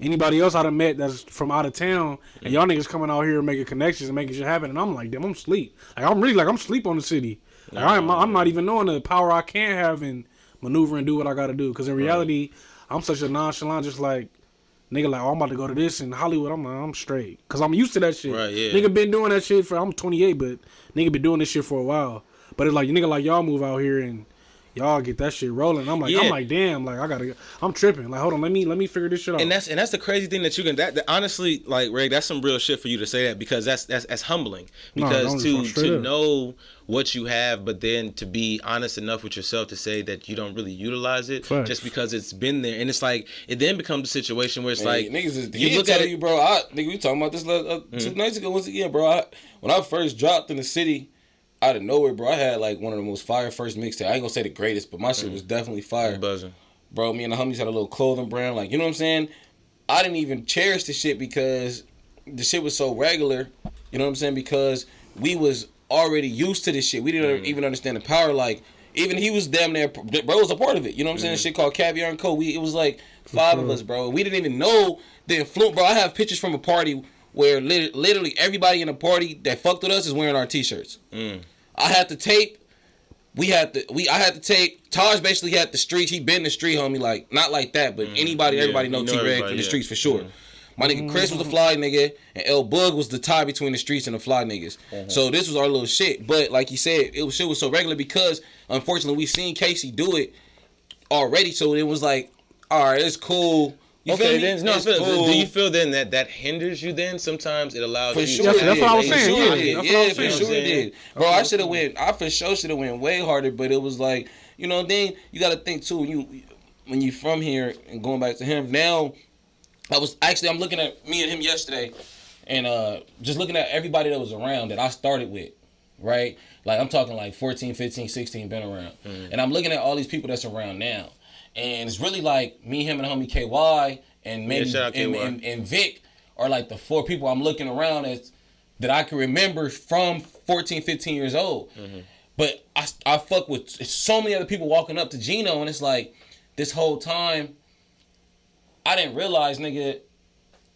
anybody else I done met that's from out of town, and y'all niggas coming out here making connections and making shit happen. And I'm like, damn, I'm sleep. Like, I'm really like, I'm sleep on the city. Like, I'm not even knowing the power I can have and maneuver and do what I got to do. Because in reality, I'm such a nonchalant, just like, nigga, like, oh, I'm about to go to this in Hollywood. I'm like, I'm straight. Because I'm used to that shit. Right, yeah. Nigga been doing that shit for, I'm 28, but nigga been doing this shit for a while. But it's like, nigga, like, y'all move out here and y'all get that shit rolling. I'm like, damn, like, I gotta, I'm tripping. Like, hold on, let me figure this shit out. And that's the crazy thing that you can, that honestly, like, Ray, that's some real shit for you to say that, because that's humbling. Because to know what you have, but then to be honest enough with yourself to say that you don't really utilize it just because it's been there. And it's like, it then becomes a situation where it's like, niggas you look at it, bro. Nigga, we talking about this 2 nights ago once again, bro. When I first dropped in the city, out of nowhere, bro, I had like one of the most fire first mixtapes. I ain't gonna say the greatest, but my shit was definitely fire. Buzzing. Bro, me and the homies had a little clothing brand, like, you know what I'm saying? I didn't even cherish the shit because the shit was so regular, you know what I'm saying? Because we was already used to this shit. We didn't even understand the power. Like, even he was damn near, bro was a part of it, you know what I'm saying? Shit called Caviar and Co. It was like 5 of us, bro. We didn't even know the influence, bro. I have pictures from a party where literally everybody in the party that fucked with us is wearing our t-shirts. I had the tape. I had the tape. Taj basically had the streets. He been in the street, homie. Like, not like that, but everybody know T-Reg in the streets for sure. My nigga Chris was the fly nigga, and L Bug was the tie between the streets and the fly niggas. So this was our little shit. But like you said, shit was so regular because unfortunately we seen Casey do it already. So it was like, all right, it's cool. Okay, then cool. Do you feel then that hinders you? Then sometimes it allows for you. Sure, that's what I was saying. Yeah, for sure it did. Bro, I for sure should have went way harder, but it was like, you know, then you got to think too. When you from here and going back to him now. I'm looking at me and him yesterday, and just looking at everybody that was around that I started with, right? Like, I'm talking like 14, 15, 16 been around, and I'm looking at all these people that's around now. And it's really like me, him, and the homie KY, and maybe and Vic are like the 4 people I'm looking around at that I can remember from 14, 15 years old. But I fuck with so many other people walking up to Gino, and it's like this whole time I didn't realize, nigga,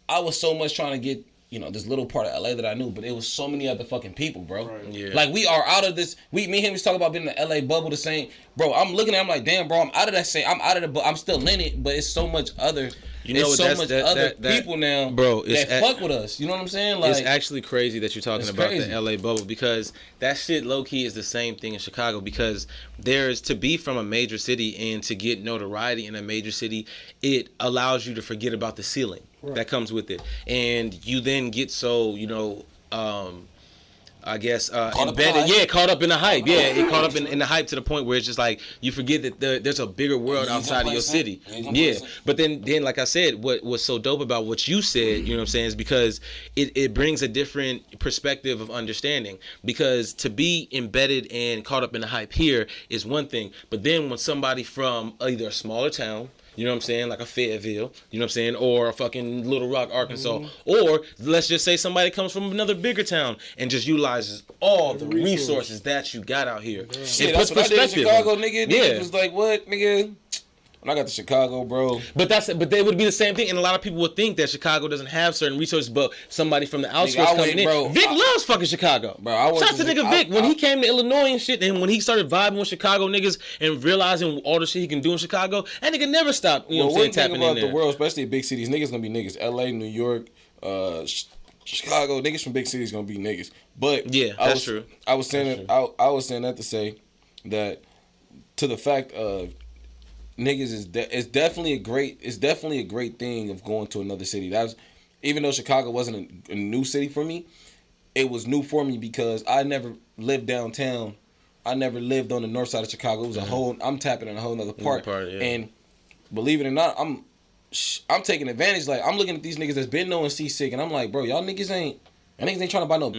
I was so much trying to get, you know, this little part of LA that I knew, but it was so many other fucking people, bro. Right. Yeah. Like, we are out of this. Me and him was talking about being in the LA bubble the same. Bro, I'm looking at him like, damn, bro, I'm out of that same. I'm out of the, but I'm still in it, but it's so much other. You know, so much other people now, bro, that fuck with us. You know what I'm saying? Like, it's actually crazy that you're talking about the LA bubble, because that shit low key is the same thing in Chicago. Because there's, to be from a major city and to get notoriety in a major city, it allows you to forget about the ceiling that comes with it, and you then get so, you know, I guess embedded, caught up in the hype. It caught up in the hype to the point where it's just like you forget that there's a bigger world outside of your city. But then like I said, what was so dope about what you said, you know what I'm saying, is because it brings a different perspective of understanding. Because to be embedded and caught up in the hype here is one thing, but then when somebody from either a smaller town, you know what I'm saying, like a Fayetteville, you know what I'm saying, or a fucking Little Rock, Arkansas, or let's just say somebody comes from another bigger town and just utilizes all the resources that you got out here. Shit, it puts that's what I did in Chicago, nigga. Niggas was like, what, nigga? When I got to Chicago, bro. But they would be the same thing, and a lot of people would think that Chicago doesn't have certain resources, but somebody from the outskirts coming in. Bro, Vic loves fucking Chicago. Bro, shout out to nigga Vic. When he came to Illinois and shit, and when he started vibing with Chicago niggas and realizing all the shit he can do in Chicago, that nigga never stopped, you know what I'm saying, tapping in there. The world, especially big cities, niggas gonna be niggas. LA, New York, Chicago, niggas from big cities gonna be niggas. But yeah, that's true. I was saying I was saying that to say that to the fact of niggas is definitely a great thing of going to another city. That's even though Chicago wasn't a new city for me, it was new for me because I never lived downtown. I never lived on the north side of Chicago. It was a whole. I'm tapping in a whole nother part. And believe it or not, I'm taking advantage. Like I'm looking at these niggas that's been knowing Seasick, and I'm like, bro, y'all niggas ain't trying to buy no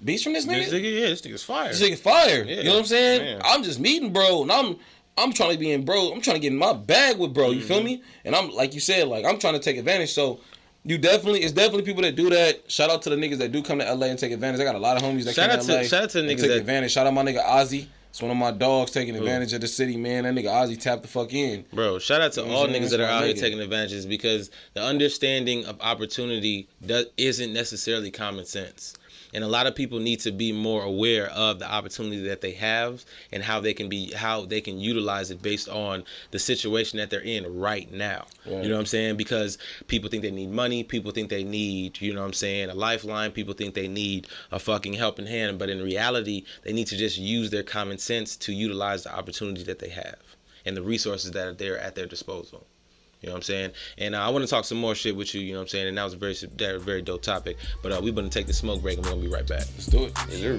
beats from this nigga. This nigga's fire. This nigga's fire. Yeah. You know what I'm saying? Man. I'm just meeting bro, and I'm trying to be in bro. I'm trying to get in my bag with bro. You feel me? And I'm like you said, like I'm trying to take advantage. So it's definitely people that do that. Shout out to the niggas that do come to LA and take advantage. I got a lot of homies that come to LA. Shout out to the niggas take that advantage. Shout out my nigga Ozzy. It's one of my dogs taking advantage of the city, man. That nigga Ozzy tapped the fuck in. Bro, shout out to all niggas that are out here taking advantages because the understanding of opportunity isn't necessarily common sense. And a lot of people need to be more aware of the opportunity that they have and how they can utilize it based on the situation that they're in right now. Right. You know what I'm saying? Because people think they need money, people think they need, you know what I'm saying, a lifeline, people think they need a fucking helping hand, but in reality, they need to just use their common sense to utilize the opportunity that they have and the resources that are there at their disposal. You know what I'm saying? And I want to talk some more shit with you, you know what I'm saying? And that was a very dope topic. But we're going to take the smoke break and we're going to be right back. Let's do it. Yeah.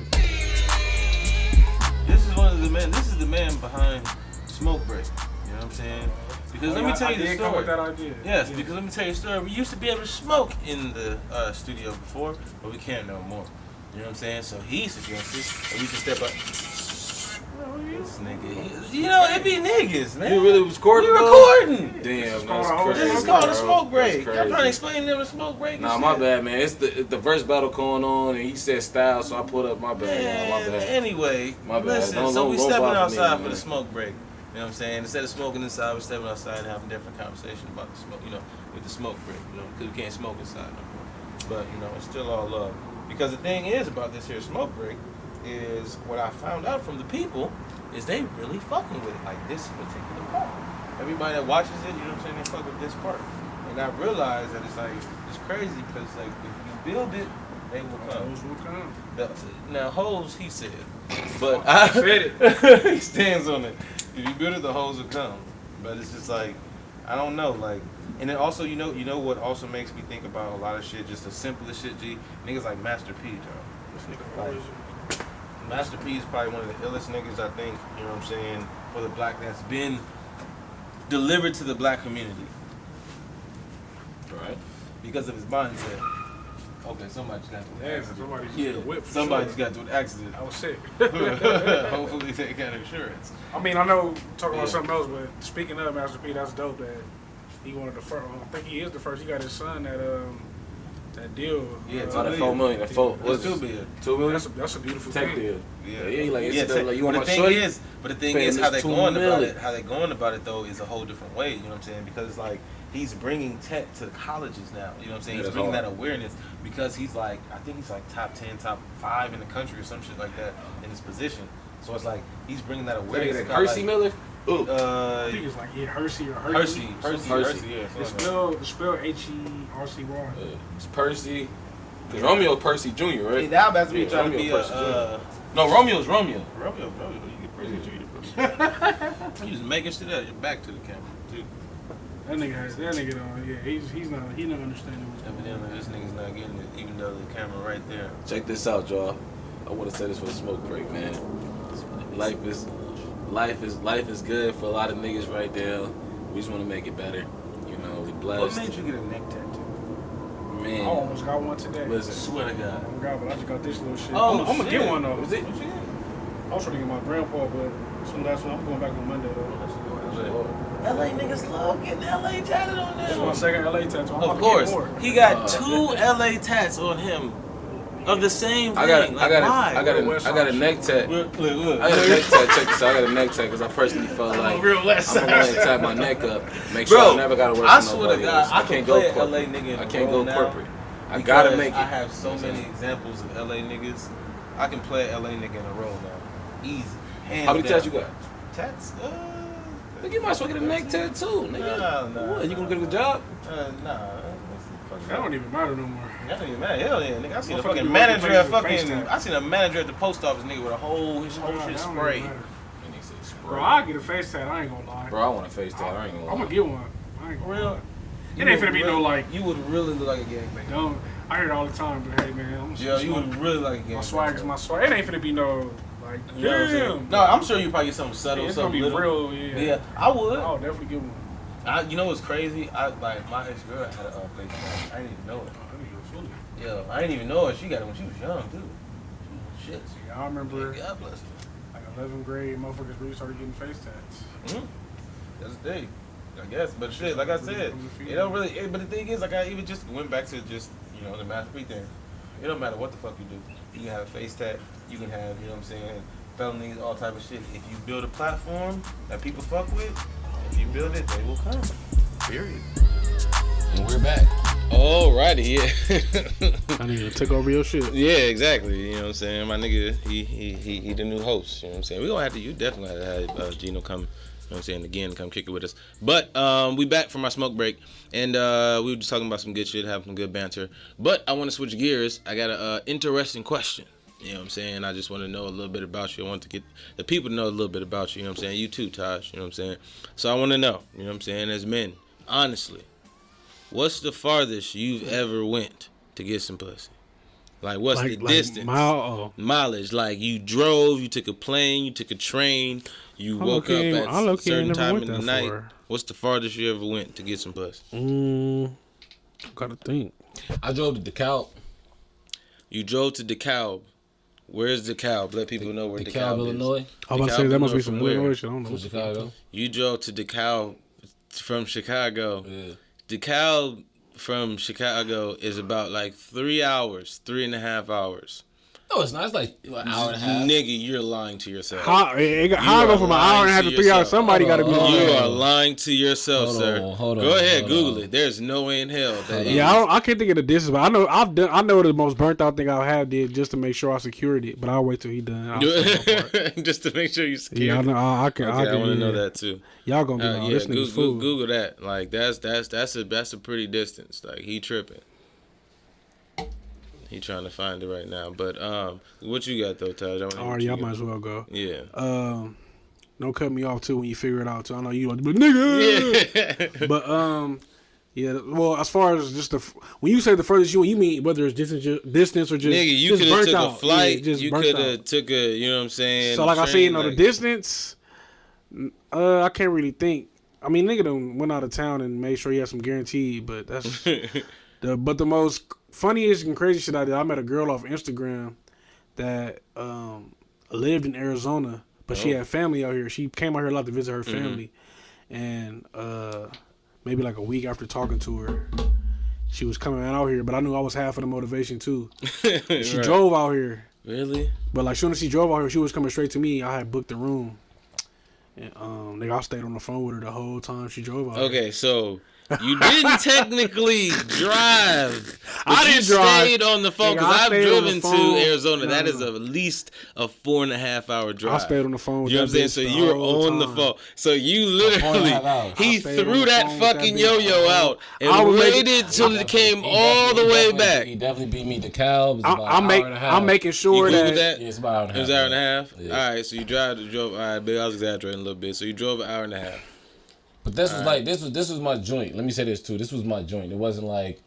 This is the man behind Smoke Break. You know what I'm saying? Because let me tell you the story. Come with that idea. Yes, because let me tell you a story. We used to be able to smoke in the studio before, but we can't no more. You know what I'm saying? So he suggested that we should step up. This nigga, you know, it be niggas, man. You really was recording? We recording. Damn, that's crazy. This is called a smoke break. I'm trying to explain to them a smoke break. Nah, my bad, man. It's the verse battle going on, and he said style, so I put up my bad. Man, my bad. Anyway, my bad. Listen, so we stepping outside for the smoke break. You know what I'm saying? Instead of smoking inside, we're stepping outside and having a different conversation about the smoke, you know, with the smoke break, you know, because we can't smoke inside no more. But, you know, it's still all love. Because the thing is about this here smoke break is what I found out from the people is they really fucking with it, like this particular part. Everybody that watches it, you know what I'm saying, they fuck with this part. And I realized that it's crazy because, like, if you build it, they will come. Hoes will come. Now, hoes, he said. But I said it. He stands on it. If you build it, the hoes will come. But it's just like, I don't know, like, and then also, you know what also makes me think about a lot of shit, just the simplest shit, G? Niggas like Master P, Joe. This nigga always... Master P is probably one of the illest niggas, I think, you know what I'm saying, for the black, that's been delivered to the black community. Right? Because of his mindset. Okay, somebody just got to an accident. Somebody just got to an accident. I was sick. Hopefully they got insurance. I mean, I know talking about something else, but speaking of Master P, that's dope that he wanted the first. I think he is the first. He got his son that deal. Yeah, that $4 million. That $4 was $2 billion. $2 million. That's a beautiful tech thing. deal. Yeah, like it's like you want my shorty. shorty. But the thing is, how they going about it. How they going about it though is a whole different way. You know what I'm saying? Because like he's bringing tech to the colleges now. You know what I'm saying? He's bringing that awareness because he's like, I think he's like top 10, top 5 in the country or some shit like that in his position. So it's like he's bringing that awareness. Hershey Miller. I think it's like Hershey or Hershey. Hershey. Yeah. It's spelled HERCY. It's Percy. Cause Romeo Percy Jr. right? Yeah, now that's me trying to be no, Romeo's Romeo. Romeo. You get Percy Jr. You just making shit up. Your back to the camera, too. That nigga though, yeah, he not understanding what's going on. Evidently, this nigga's not getting it, even though the camera right there. Check this out, y'all. I want to say this for the smoke break, man. Life is good for a lot of niggas right there. We just want to make it better. You know, we blessed. What made you get a neck tattoo? Man, I almost got one today. Listen, swear to God. Oh God, but I just got this little shit. Oh, I'm gonna get one though. Was it? What you get? I was trying to get my grandpa, but that's when I'm going back on Monday though. LA niggas love getting LA tatted on them. This is my second LA tattoo. Of course, he got 2 LA tats on him of the same thing. I got a neck tat. Look. I got a neck tat. Check this out. I got a neck tat because I personally felt like I'm gonna tap my neck up. Make sure I never gotta work I for swear nobody to God, else. I can't go corporate. I can't go corporate. I gotta make it. I have so many examples of LA niggas. I can play an LA nigga in a row now. Easy. How many tats you got? Tats? Look, you might as well get a neck tat too, nigga. Nah. What? You gonna get a good job? Nah. That don't even matter no more. That don't even matter. Hell yeah, nigga. I seen a fucking manager at I seen a manager at the post office, nigga, with his whole shit sprayed. Bro, I'll get a face tat. I ain't gonna lie. Bro, I want a face tat. I ain't gonna lie. I'm gonna get one. I ain't gonna lie. It ain't finna be no like. You would really look like a gangbanger. Don't. I hear it all the time, but hey man, you would really like a gangbanger. My swag is my swag. It ain't finna be no like. You know what I'm saying? No, I'm sure you probably get something subtle, It's something gonna be little. real. Yeah, I would. I'll definitely get one. You know what's crazy? My ex-girl had a face tat. I didn't even know it. Yeah, I didn't even know it. She got it when she was young, too. Shit. Yeah, I remember. God bless her. Like 11th grade, motherfuckers really started getting face tats. That's the thing, I guess. But shit, like I said, it don't really. But the thing is, like I even just went back to just the Master P thing. It don't matter what the fuck you do. You can have a face tat. You can have felonies, all type of shit. If you build a platform that people fuck with, if you build it, they will come. Period. And we're back. Alrighty, yeah. I need to take over your shit. Yeah, exactly. You know what I'm saying? My nigga, he the new host. You know what I'm saying? We gonna have to. You definitely have to have Gino come. You know what I'm saying? Again, come kick it with us. But we back from our smoke break, and we were just talking about some good shit, having some good banter. But I want to switch gears. I got an interesting question. You know what I'm saying? I just want to know a little bit about you. I want to get the people to know a little bit about you. You know what I'm saying? You too, Taj. You know what I'm saying? So I want to know. You know what I'm saying? As men, honestly. What's the farthest you've ever went to get some pussy? Like, what's the distance? Mileage. Like, you drove, you took a plane, you took a train, you woke up at a certain time in the night. What's the farthest you ever went to get some pussy? Gotta think. I drove to DeKalb. You drove to DeKalb. Where's DeKalb? Let people know where DeKalb is. Illinois. I was about to say, that must be some Illinois shit. I don't know. From Chicago. You drove to DeKalb from Chicago. Yeah. DeKalb from Chicago is about like 3 hours, 3.5 hours. No, it's not. It's like an hour and a half. Nigga, you're lying to yourself. How I go from an hour and a half to 3 hours? Somebody got to be lying. You are lying to yourself, sir. Hold on. Go ahead, Google it. There's no way in hell. I can't think of the distance, but I know the most burnt out thing I have did just to make sure I secured it. But I'll wait till he done. Just to make sure you secured it. Yeah, I know. I want to know that too. Y'all gonna be like, this nigga's fool. Google that. Like that's a pretty distance. Like he tripping. He trying to find it right now. But what you got though, Taj? I might as well go. Yeah. Don't cut me off too when you figure it out. So I know you like, but nigga. Yeah. But yeah. Well, as far as just when you say the furthest you mean whether it's distance or just nigga, you could have took out. a flight. Yeah, you could have took a. You know what I'm saying? So like I said, the distance. I can't really think. I mean, nigga done went out of town and made sure he had some guaranteed, but that's the most funniest and crazy shit I did. I met a girl off Instagram that lived in Arizona, but she had family out here. She came out here a lot to visit her family, and maybe like a week after talking to her, she was coming out here. But I knew I was half of the motivation too. She drove out here. Really? But like soon as she drove out here, she was coming straight to me. I had booked the room. And nigga, I stayed on the phone with her the whole time she drove out. Okay, so you didn't technically drive. I didn't drive. Stayed on the phone because I've driven to Arizona. That is at least a 4.5 hour drive. I stayed on the phone. You know what I'm saying? So you were on the phone. So you literally he threw that fucking yo-yo out and waited till it came all the way back. He definitely beat me to Cal. I'm making sure that it's about an hour and a half. It was an hour and a half. Yeah. All right, so you drove. All right, babe, I was exaggerating a little bit. So you drove an hour and a half. But this was like this was my joint. Let me say this too. This was my joint. It wasn't like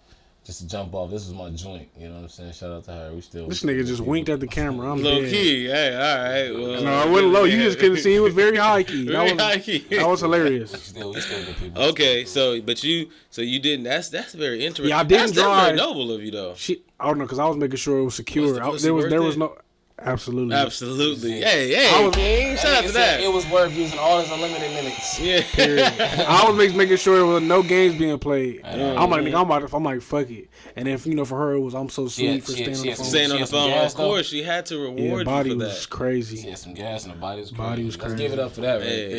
just to jump off. This was my joint. You know what I'm saying? Shout out to her. This nigga just winked at the camera. I'm low dead. Key. Hey, all right. Well, no, I wasn't low. You just couldn't see. It was very high key. High key. That was hilarious. We still good people. Okay, so you didn't. That's very interesting. Yeah, I didn't drive. That's very noble of you though. I don't know because I was making sure it was secure. There was no. Absolutely. Hey, shout out to that. It was worth using all his unlimited minutes. Yeah. Period. I was making sure there was no games being played. I'm like, fuck it. And then, for her, it was, I'm so sweet for staying on the phone. Staying on the phone, of course. She had to reward you for that. Body was crazy. She had some gas and the body was crazy. Let's give it up for that, right?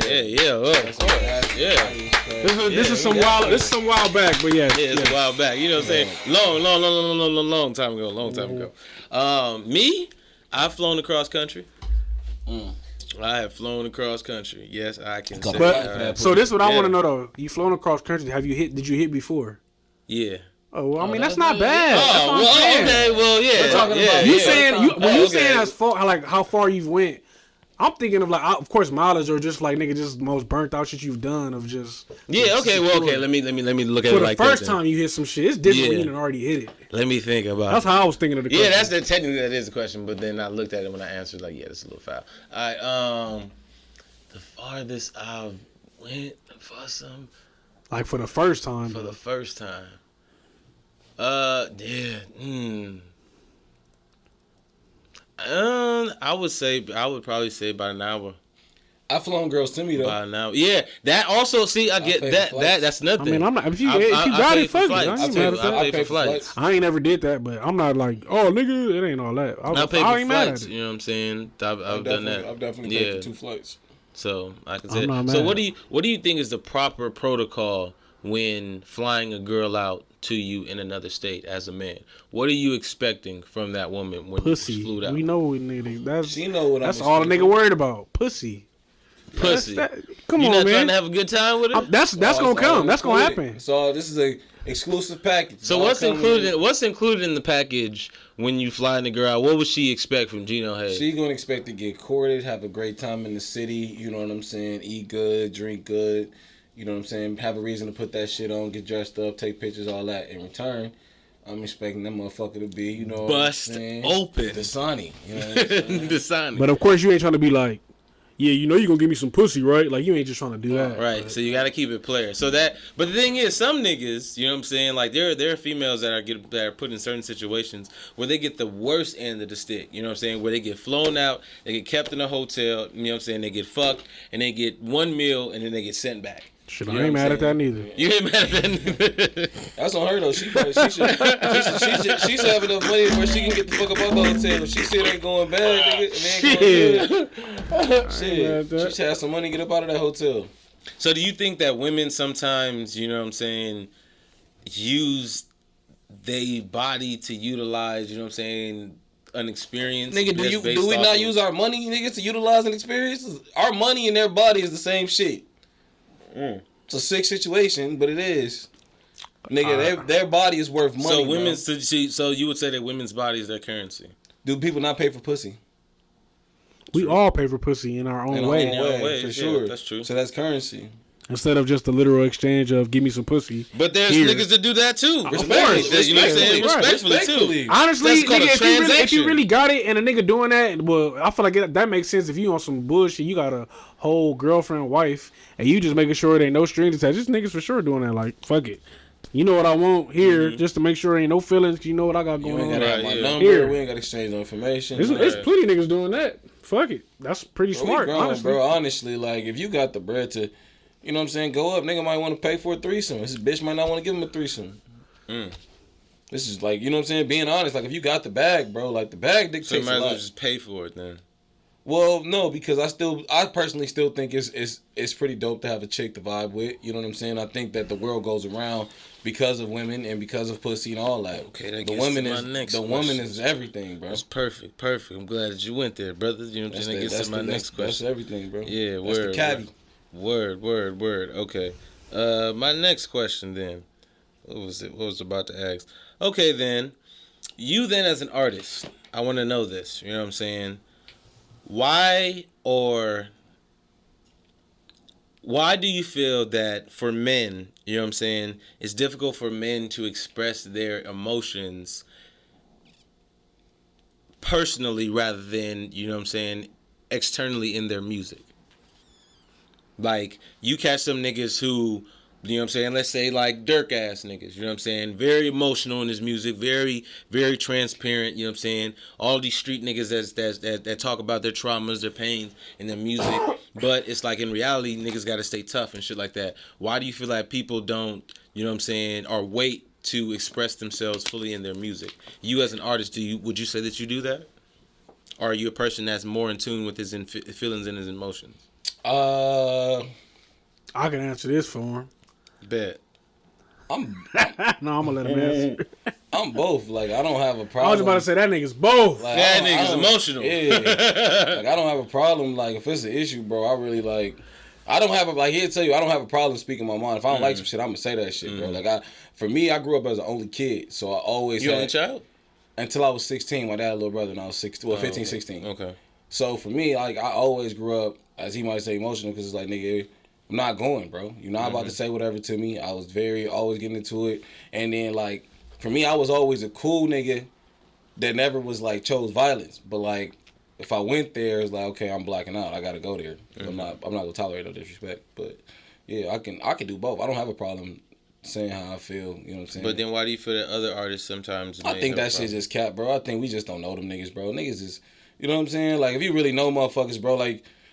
This is some while back, but yeah. Yeah, it's a while back. You know what I'm saying? Long time ago. Me? I've flown across country. I have flown across country. Yes, I can say that. So this is what I want to know though. You flown across country. Did you hit before? Yeah. Oh, well, I mean that's not bad. Oh, well, okay, well, yeah. We're talking about You saying okay. saying as far like how far you've went? I'm thinking of like, of course, mileage or just like nigga, just most burnt out shit you've done of just. Yeah. Okay. Well. Okay. Let me look at it like that. For the first time you hit some shit, it's different when you done already hit it. Let me think about. That's how I was thinking of the question. Yeah, technically that is a question, but then I looked at it when I answered like, yeah, that's a little foul. All right. The farthest I went for some. Like for the first time. For the first time. Yeah. I would probably say about an hour. I've flown girls to me though. About an hour. Yeah. That also. See, I get that. That's nothing. I mean, I'm not. If you got it, fuck it. I pay for flights. I ain't never did that, but I'm not like, oh nigga, it ain't all that. I pay for flights. You know what I'm saying? I've done that. I've definitely paid for 2 flights. So I can say. So what do you think is the proper protocol when flying a girl out to you in another state as a man? What are you expecting from that woman when pussy. You flew out? We know what nigga. That's all the nigga worried about. Pussy. Pussy. Come you on, not man. trying to have a good time with it? That's gonna come. That's gonna happen. So this is a exclusive package. So what's included in the package when you fly the girl out? What would she expect from Gino Haze? She gonna expect to get courted, have a great time in the city. You know what I'm saying? Eat good, drink good. You know what I'm saying? Have a reason to put that shit on, get dressed up, take pictures, all that. In return, I'm expecting that motherfucker to be, you know, bust open. Dasani. You know what I'm saying? Dasani. But of course, you ain't trying to be like, yeah, you know you gonna give me some pussy, right? Like, you ain't just trying to do that. Right, but. So you gotta keep it player. So that, but the thing is, some niggas, you know what I'm saying, like, there are females that are put in certain situations where they get the worst end of the stick, you know what I'm saying, where they get flown out, they get kept in a hotel, you know what I'm saying, they get fucked, and they get one meal, and then they get sent back. Shit, I ain't mad at that neither. You ain't mad at that neither. That's on her though. She should have enough money where she can get the fuck up out the hotel. If she see it ain't going bad, nigga, it ain't going good. Shit, she should have some money to get up out of that hotel. So do you think that women sometimes, you know what I'm saying, use their body to utilize, you know what I'm saying, an experience? Nigga, do we not use our money, nigga, to utilize an experience? Our money and their body is the same shit. It's a sick situation, but it is. Nigga, their body is worth money. So you would say that women's body is their currency. Do people not pay for pussy? We all pay for pussy in our own way. For sure. Yeah, that's true. So that's currency. Instead of just the literal exchange of give me some pussy. But there's niggas that do that too. Of course. You know what I'm saying? Respectfully too. Honestly, nigga, if you really got it and a nigga doing that, well, I feel like that makes sense. If you on some bullshit, you got a whole girlfriend, wife, and you just making sure there ain't no strings attached. This niggas for sure doing that. Like, fuck it. You know what I want here, just to make sure there ain't no feelings. You know what I got going on. You ain't got to have my number. Here. We ain't got to exchange no information. There's plenty of niggas doing that. Fuck it. That's pretty smart, honestly. Bro, honestly, like, if you got the bread to... You know what I'm saying? Go up. Nigga might want to pay for a threesome. This bitch might not want to give him a threesome. This is like, you know what I'm saying? Being honest, like, if you got the bag, bro, like, the bag dictates a lot. So you might as well just pay for it then. Well, no, because I personally still think it's pretty dope to have a chick to vibe with. You know what I'm saying? I think that the world goes around because of women and because of pussy and all that. Okay, that gets to my next question. Woman is everything, bro. That's perfect. I'm glad that you went there, brother. You know what I'm saying? That gets to my next question. That's everything, bro. Yeah, that's the caddy. Word. Okay. My next question then. What was about to ask? Okay then. You then as an artist, I want to know this. You know what I'm saying? Why do you feel that for men, you know what I'm saying, it's difficult for men to express their emotions personally rather than, you know what I'm saying, externally in their music? Like, you catch some niggas who, you know what I'm saying, let's say like Dirk ass niggas, you know what I'm saying, very emotional in his music, very, very transparent, you know what I'm saying, all these street niggas that talk about their traumas, their pains in their music, but it's like in reality, niggas gotta stay tough and shit like that. Why do you feel like people don't, you know what I'm saying, or wait to express themselves fully in their music? You as an artist, would you say that you do that? Or are you a person that's more in tune with his feelings and his emotions? I can answer this for him. Bet. No, I'm gonna let him answer. I'm both. Like, I don't have a problem. I was about to say that nigga's both. Like, that nigga's emotional. Yeah. Like, I don't have a problem. Like, if it's an issue, bro, I really like. I don't have he'll tell you, I don't have a problem speaking my mind. If I don't like some shit, I'm gonna say that shit, bro. Like for me, I grew up as an only kid, so I always You only child? Until I was 16. My dad had a little brother and I was 16, 15, okay. 16. Okay. So for me, like I always grew up, as he might say, emotional, because it's like, nigga, I'm not going, bro. You're not about to say whatever to me. I was always getting into it. And then, like, for me, I was always a cool nigga that never was, like, chose violence. But, like, if I went there, it's like, okay, I'm blacking out. I got to go there. I'm not going to tolerate no disrespect. But, yeah, I can do both. I don't have a problem saying how I feel. You know what I'm saying? But then why do you feel that other artists sometimes I think that shit just cap, bro. I think we just don't know them niggas, bro. Niggas is, you know what I'm saying? Like, if you really know motherfuckers, bro,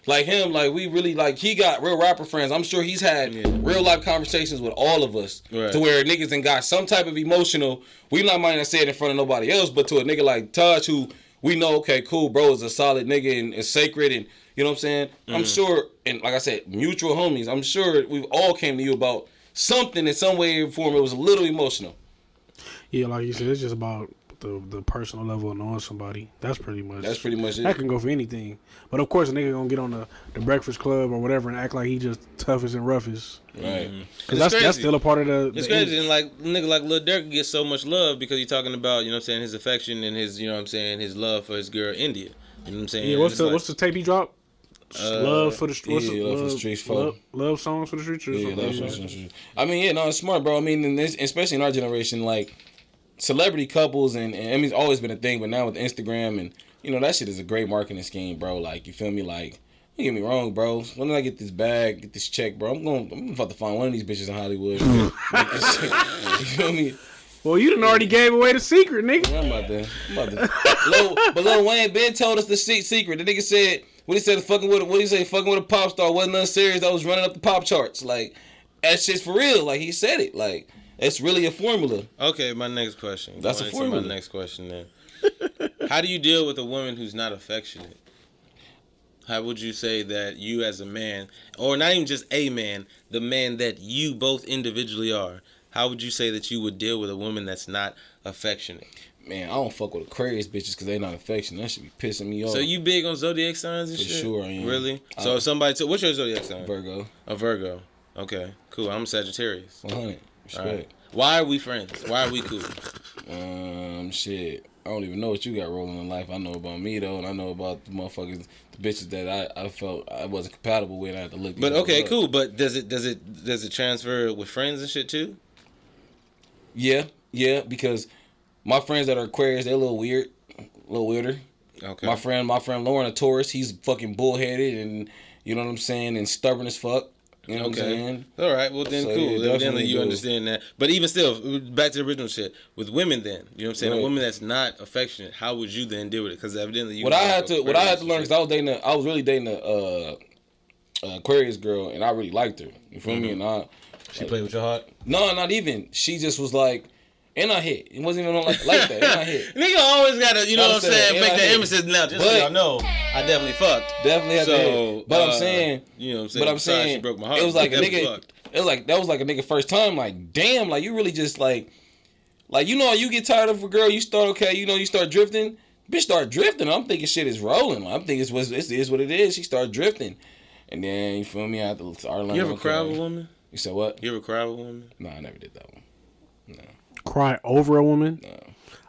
like him, like we really like he got real rapper friends. I'm sure he's had real life conversations with all of us to where niggas and got some type of emotional. We not might not say it in front of nobody else, but to a nigga like Taj who we know, okay, cool, bro, is a solid nigga and sacred and you know what I'm saying? I'm sure, and like I said, mutual homies. I'm sure we've all came to you about something in some way or form. It was a little emotional. Yeah, like you said, it's just about the personal level of knowing somebody. That's pretty much it. That can go for anything. But of course a nigga gonna get on the Breakfast Club or whatever and act like he just toughest and roughest. Right. Because that's still a part of the It's crazy. And like nigga like Lil Durk gets so much love because he's talking about, you know what I'm saying, his affection and his, you know what I'm saying, his love for his girl India. You know what I'm saying? Yeah, what's the tape he dropped? Love for the streets. Love for the streets. Love songs for the streets. Yeah, love songs for the streets. I mean, yeah, no, it's smart, bro. I mean, especially in our generation, like celebrity couples and I mean, it's always been a thing, but now with Instagram and you know that shit is a great marketing scheme, bro. Like you feel me? Like don't get me wrong, bro. When I get this bag, get this check, bro, I'm about to find one of these bitches in Hollywood. You feel me? Well, you done already gave away the secret, nigga. I'm about to. But Lil Wayne Ben told us the secret. The nigga said when he said fucking with a pop star wasn't nothing serious. I was running up the pop charts. Like that shit's for real. Like he said it. Like it's really a formula. Okay, my next question. That's a formula. My next question then. How do you deal with a woman who's not affectionate? How would you say that you as a man, or not even just a man, the man that you both individually are, how would you say that you would deal with a woman that's not affectionate? Man, I don't fuck with Aquarius bitches because they not affectionate. That should be pissing me off. So you big on zodiac signs and shit? For sure I am. Really? So if somebody what's your zodiac sign? Virgo. A Virgo. Okay, cool. I'm Sagittarius. 100. Respect. Right. Why are we friends? Why are we cool? Shit. I don't even know what you got rolling in life. I know about me though, and I know about the motherfuckers, the bitches that I felt I wasn't compatible with. I had to look. But okay, cool. But does it transfer with friends and shit too? Yeah, because my friends that are Aquarius, they're a little weirder. Okay. My friend Lauren, a Taurus, he's fucking bullheaded and you know what I'm saying, and stubborn as fuck. You know what I'm saying? All right, well then So, cool. yeah, Evidently you do. understand that. But even still, back to the original shit. With women then, you know what I'm saying? Right. A woman that's not affectionate, how would you then deal with it? Because evidently you What I had to learn, because I was really dating a Aquarius girl, and I really liked her. You feel me? And She played with your heart? No, not even. She just was like, and I hit. It wasn't even like that. And I hit. Nigga always gotta, you know what I'm saying, make the hit. emphasis now. Just so y'all know, I definitely fucked. Definitely had to hit. But I'm saying, you know what I'm saying? But I'm saying, she broke my heart. it was like a nigga. Fucked. It was like that was like a nigga first time. Like damn, like you really just like you know, you get tired of a girl, you start you start drifting. Bitch start drifting. I'm thinking shit is rolling. I'm thinking it is what it is. She start drifting, and then you feel me? I have to start learning. You ever cry with a woman? You said what? You ever cry with a woman? No, I never did that one. No. Cry over a woman? No.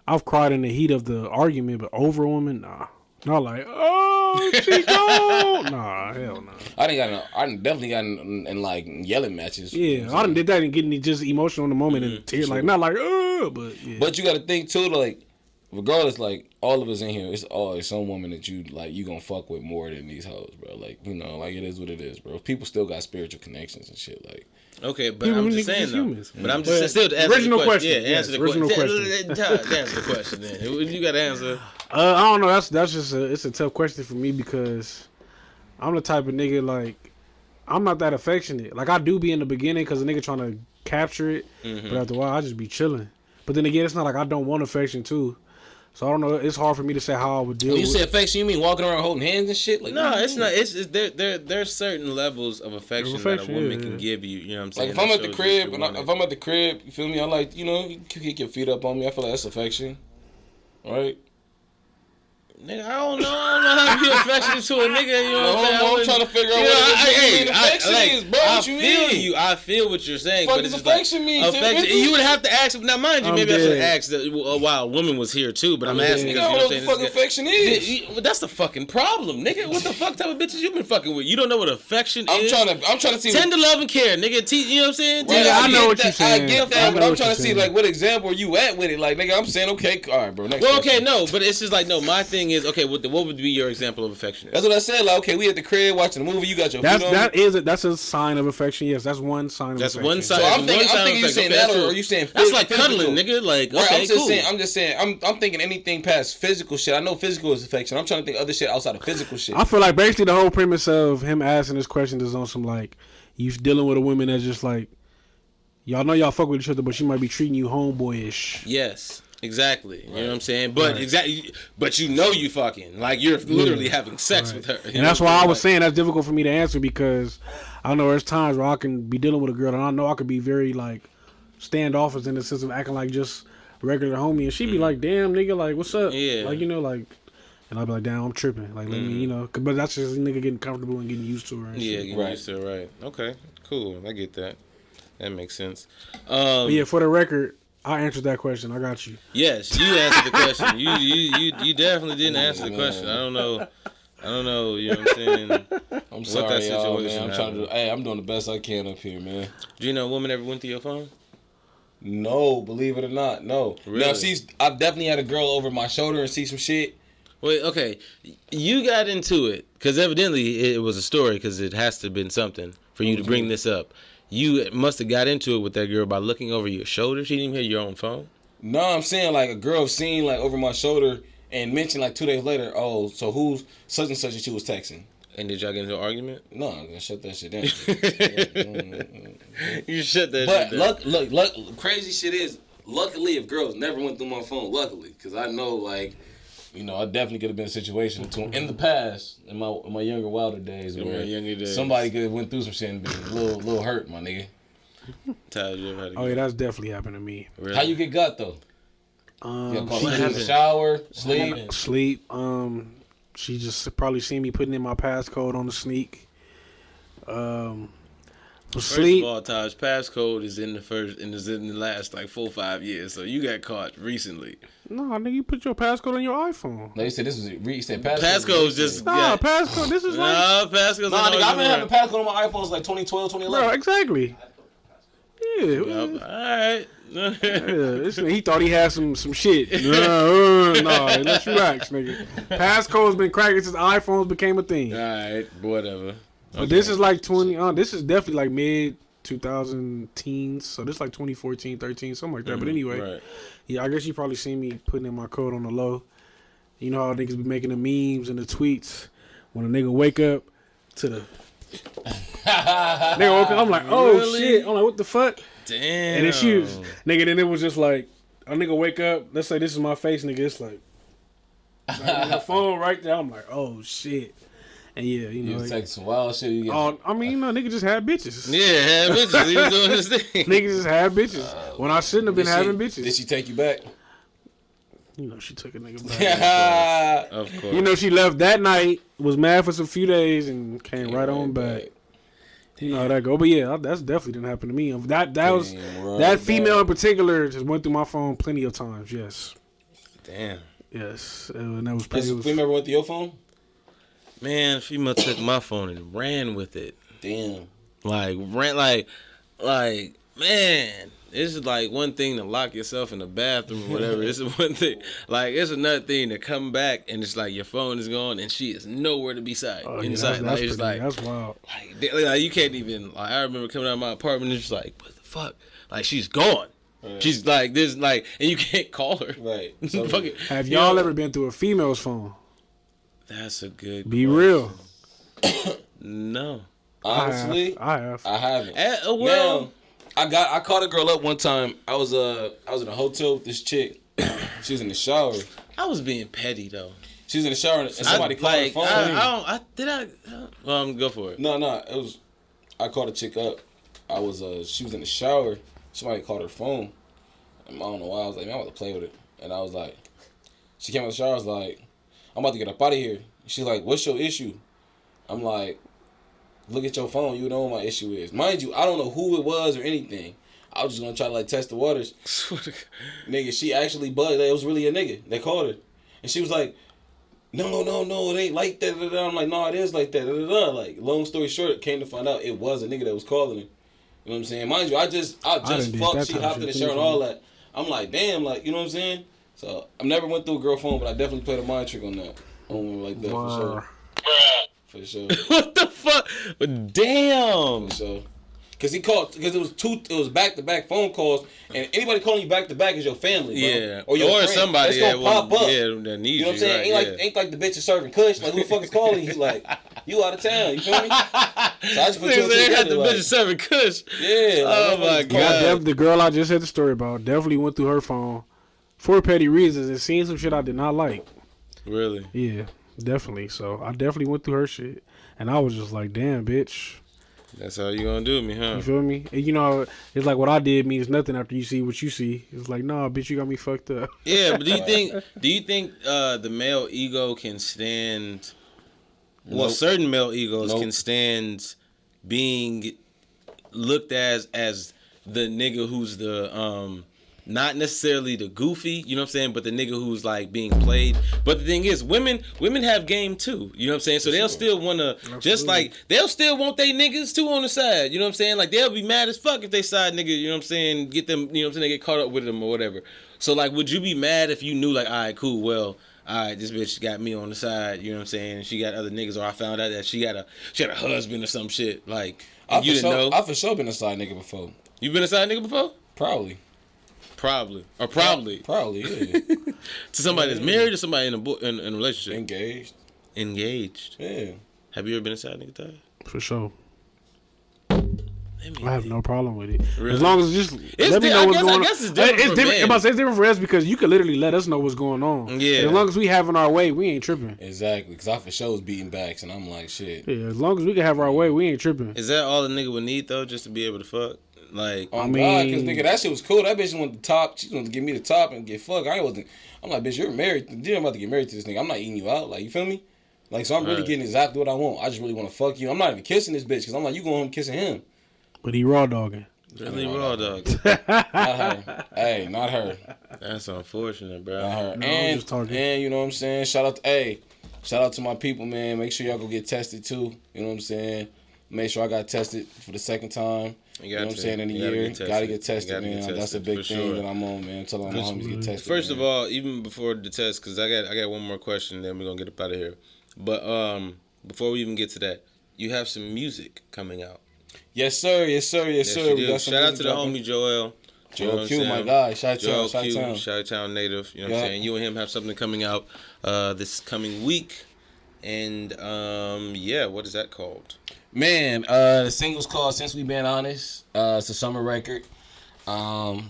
I've cried in the heat of the argument, but over a woman, nah. Not like, oh, she gone. Nah, hell no. I definitely got in like yelling matches. Yeah, I done did that and getting just emotional in the moment and tears, like not like, but yeah. But you got to think too, like regardless, like all of us in here, it's always some woman that you gonna fuck with more than these hoes, bro. Like you know, like it is what it is, bro. People still got spiritual connections and shit, like. Okay, but I'm just saying though. Humans. But I'm just still to answer original the question. question. Yeah, Yes, answer the original question. Answer the question then. You got to answer. I don't know. That's just it's a tough question for me because I'm the type of nigga like I'm not that affectionate. Like I do be in the beginning because a nigga trying to capture it, but after a while I just be chilling. But then again, it's not like I don't want affection too. So I don't know. It's hard for me to say how I would deal. When you with say affection, you mean walking around holding hands and shit? Like no, it's not. It's there's certain levels of affection that a woman can give you. You know what I'm saying? Like if I'm at the crib, if I'm at the crib, you feel me? I like you know you kick your feet up on me. I feel like that's affection, right? Nigga, I don't know how to be affectionate to a nigga. You know what I'm saying? I'm trying to figure out what affection is, bro. What you mean? I feel what you're saying. What does affection mean? You would have to ask. Now, mind you, maybe I should have asked while a woman was here too. But I'm asking. You know what the fuck affection is? That's the fucking problem, nigga. What the fuck type of bitches you been fucking with? You don't know what affection is. I'm trying to see. Tender love and care, nigga. You know what I'm saying? Right, I know what you're saying. I get that, but I'm trying to see like what example you at with it. Like, nigga, I'm saying okay, all right, bro. Well, okay, no, but it's just like no. My thing is okay. What would be your example of affection? That's what I said. Like, okay, we at the crib watching the movie. You got your feet on. That's a sign of affection. Yes, that's one sign of affection. That's one sign. So I'm thinking you saying that, or are you saying that's like cuddling, nigga? Like, okay, cool. I'm just saying. I'm thinking anything past physical shit. I know physical is affection. I'm trying to think other shit outside of physical shit. I feel like basically the whole premise of him asking this question is on some like you dealing with a woman that's just like y'all know y'all fuck with each other, but she might be treating you homeboyish. Yes. Exactly. You know what I'm saying? But but you know you fucking. Like you're literally having sex with her. And that's why I was saying that's difficult for me to answer because I know there's times where I can be dealing with a girl and I know I could be very like standoffish in the sense of acting like just a regular homie and she'd be like, damn nigga, like what's up? Yeah. Like, you know, like and I'd be like, damn, I'm tripping. Like let me, you know, but that's just a nigga getting comfortable and getting used to her. And getting used to her, right. Okay, cool. I get that. That makes sense. But yeah, for the record, I answered that question. I got you. Yes, you answered the question. You definitely didn't answer the question. I don't know. You know what I'm saying? I'm sorry, y'all, man. I'm trying to. I'm doing the best I can up here, man. Do you know a woman ever went through your phone? No, believe it or not, no. Really? Now, I've definitely had a girl over my shoulder and see some shit. Wait, okay. You got into it because evidently it was a story because it has to have been something for you to bring this up. You must have got into it with that girl by looking over your shoulder. She didn't even hear your own phone. No, I'm saying like a girl seen like over my shoulder and mentioned like 2 days later, oh, so who's such and such that she was texting. And did y'all get into an argument? No, I'm gonna shut that shit down. You shut that shit down. But look, crazy shit is, luckily if girls never went through my phone, luckily, because I know like, you know, I definitely could have been in a situation in the past, in my younger, wilder days, where somebody could have went through some shit and been a little hurt, my nigga. Oh yeah, that's definitely happened to me. Really? How you get got though? You got in the shower, sleep. She just probably seen me putting in my passcode on the sneak. First of all, Taj, passcode is in the last like 4 or 5 years, so you got caught recently. No, nigga, you put your passcode on your iPhone. No, you said this was passcode. Passcode's just passcode. This is like passcode's. Nah, nigga, I've been having passcode on my iPhones like 2012, 2011. Bro, exactly. Yeah. Yep. All right. He thought he had some shit. No, let you relax, nigga. Passcode's been cracking since iPhones became a thing. All right, whatever. But this is like 20. This is definitely like mid 2000 teens. So this is like 2014, 13, something like that. But anyway, right. Yeah, I guess you probably seen me putting in my code on the low. You know how niggas be making the memes and the tweets when a nigga wake up to the nigga woke up. I'm like, oh really? Shit. I'm like, what the fuck? Damn. And then she was nigga. Then it was just like a nigga wake up. Let's say this is my face, nigga. It's like the phone right there. I'm like, oh shit. And yeah, you know, you take some wild shit. I mean, you know, nigga just had bitches. Yeah, had bitches. He was doing his thing. Niggas just had bitches when I shouldn't have been having bitches. Did she take you back? You know, she took a nigga back. Of course. You know, she left that night, was mad for some few days, and came right on back. You know how that go. But yeah, that's definitely didn't happen to me. That female in particular just went through my phone plenty of times. Yes. Damn. Yes, and that was pretty. Has female went through your phone? Man, female took my phone and ran with it. Damn. Like, man, this is like one thing to lock yourself in the bathroom or whatever. This is one thing. Like, it's another thing to come back and it's like your phone is gone and she is nowhere to be inside. That's wild. Like, you can't even. Like, I remember coming out of my apartment and it's like, what the fuck? Like, she's gone. Right. She's like this, like, and you can't call her. Right. So, have y'all ever been through a female's phone? That's a good. Be real. No. Honestly, I have. I haven't. Well, now, I called a girl up one time. I was in a hotel with this chick. She was in the shower. I was being petty though. She was in the shower and somebody called her phone. Go for it. No. It was. I called a chick up. She was in the shower. Somebody called her phone. And I don't know why. I was like, man, I want to play with it. And I was like, she came out of the shower. I was like, I'm about to get up out of here. She's like, what's your issue? I'm like, look at your phone. You know what my issue is. Mind you, I don't know who it was or anything. I was just going to try to, like, test the waters. Nigga, she actually buzzed. It was really a nigga. They called her. And she was like, no, it ain't like that. I'm like, no, it is like that. Like, long story short, came to find out it was a nigga that was calling her. You know what I'm saying? Mind you, I just fucked. She hopped in the shower and all that. I'm like, damn, like, you know what I'm saying? So, I never went through a girl phone, but I definitely played a mind trick on that. On like that, for sure. For sure. What the fuck? Damn. For sure. Cause he called, because it was back-to-back phone calls, and anybody calling you back-to-back is your family, bro. Yeah, or friend. Somebody that's gonna pop up. Yeah, that needs you. Know what I'm saying? Ain't like the bitch is serving kush. Like, who the fuck is calling you? Like, you out of town. You feel me? So I just put you together. The bitch is serving kush. Yeah. Oh my god. The girl I just said the story about definitely went through her phone for petty reasons and seen some shit I did not like. Really? Yeah, definitely. So I definitely went through her shit, and I was just like, damn, bitch. That's how you gonna do me, huh? You feel me? And you know, it's like what I did means nothing after you see what you see. It's like, nah, bitch, you got me fucked up. Yeah, but do you think the male ego can stand? Well, certain male egos can stand being looked as the nigga who's the not necessarily the goofy, you know what I'm saying, but the nigga who's like being played. But the thing is, women have game too, you know what I'm saying? So they'll still wanna, just like, they'll still want they niggas too on the side, you know what I'm saying? Like, they'll be mad as fuck if they side nigga, you know what I'm saying, get them, you know what I'm saying, they get caught up with them or whatever. So like, would you be mad if you knew like, all right, cool, well, all right, this bitch got me on the side, you know what I'm saying, and she got other niggas, or I found out that she had a husband or some shit, like, you didn't know? I for sure been a side nigga before. You been a side nigga before? Probably, yeah. To somebody that's married or somebody in a relationship? Engaged. Yeah. Have you ever been a side nigga, Ty? For sure. I have no problem with it. Really? As long as just let me know what's going on. I guess it's different. It's different for us because you can literally let us know what's going on. Yeah. And as long as we having our way, we ain't tripping. Exactly. Because I for sure was beating backs, and I'm like, shit. Yeah. As long as we can have our way, we ain't tripping. Is that all a nigga would need though, just to be able to fuck? Like, I mean, because nigga, that shit was cool. That bitch wanted the top. She wanted to give me the top and get fucked. I'm like, bitch, you're married. You're about to get married to this nigga. I'm not eating you out. Like, you feel me? Like, so I'm really getting exactly what I want. I just really want to fuck you. I'm not even kissing this bitch because I'm like, you going home kissing him. But he raw dogging. Really raw dog. Not her. Hey, not her. That's unfortunate, bro. Not her. No, and you know what I'm saying? Shout out to my people, man. Make sure y'all go get tested too. You know what I'm saying? Make sure I got tested for the second time. You know what I'm saying? In a year. Gotta get tested, man. That's a big thing that I'm on, man. I'm telling my homies to get tested. First of all, even before the test, because I got one more question, then we're gonna get up out of here. But before we even get to that, you have some music coming out. Yes, sir. We got some Shout out to the homie Joel. Joel Q, my guy. Joel Q, Chi-Town native. You know what I'm saying? You and him have something coming out this coming week. And what is that called? Man, the single's called Since We Been Honest. It's a summer record. Off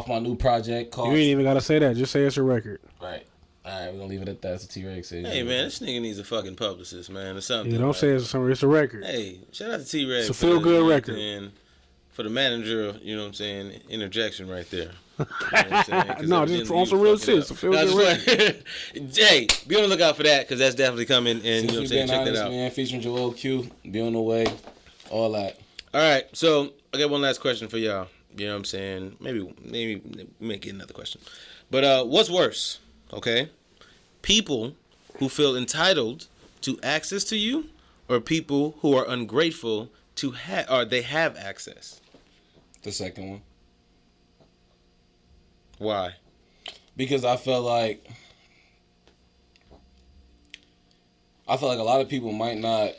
my new project called... You ain't even gotta say that. Just say it's a record. Right. Alright, we're gonna leave it at that. That's what T-Rex said. Hey, man, this nigga needs a fucking publicist, man, or something. Yeah, don't say it's a summer. It's a record. Hey, shout out to T-Rex. It's a feel-good record. And for the manager, you know what I'm saying, interjection right there. You know what I'm saying? No, just on some real shit. It's a feel-good record. Hey, be on the lookout for that, because that's definitely coming, and you know what I'm saying, check that out. Man, featuring Joel Q, be on the way, all that. All right, so I got one last question for y'all. You know what I'm saying? Maybe we may get another question. But what's worse, okay? People who feel entitled to access to you, or people who are ungrateful to they have access? The second one. Why? Because I feel like a lot of people might not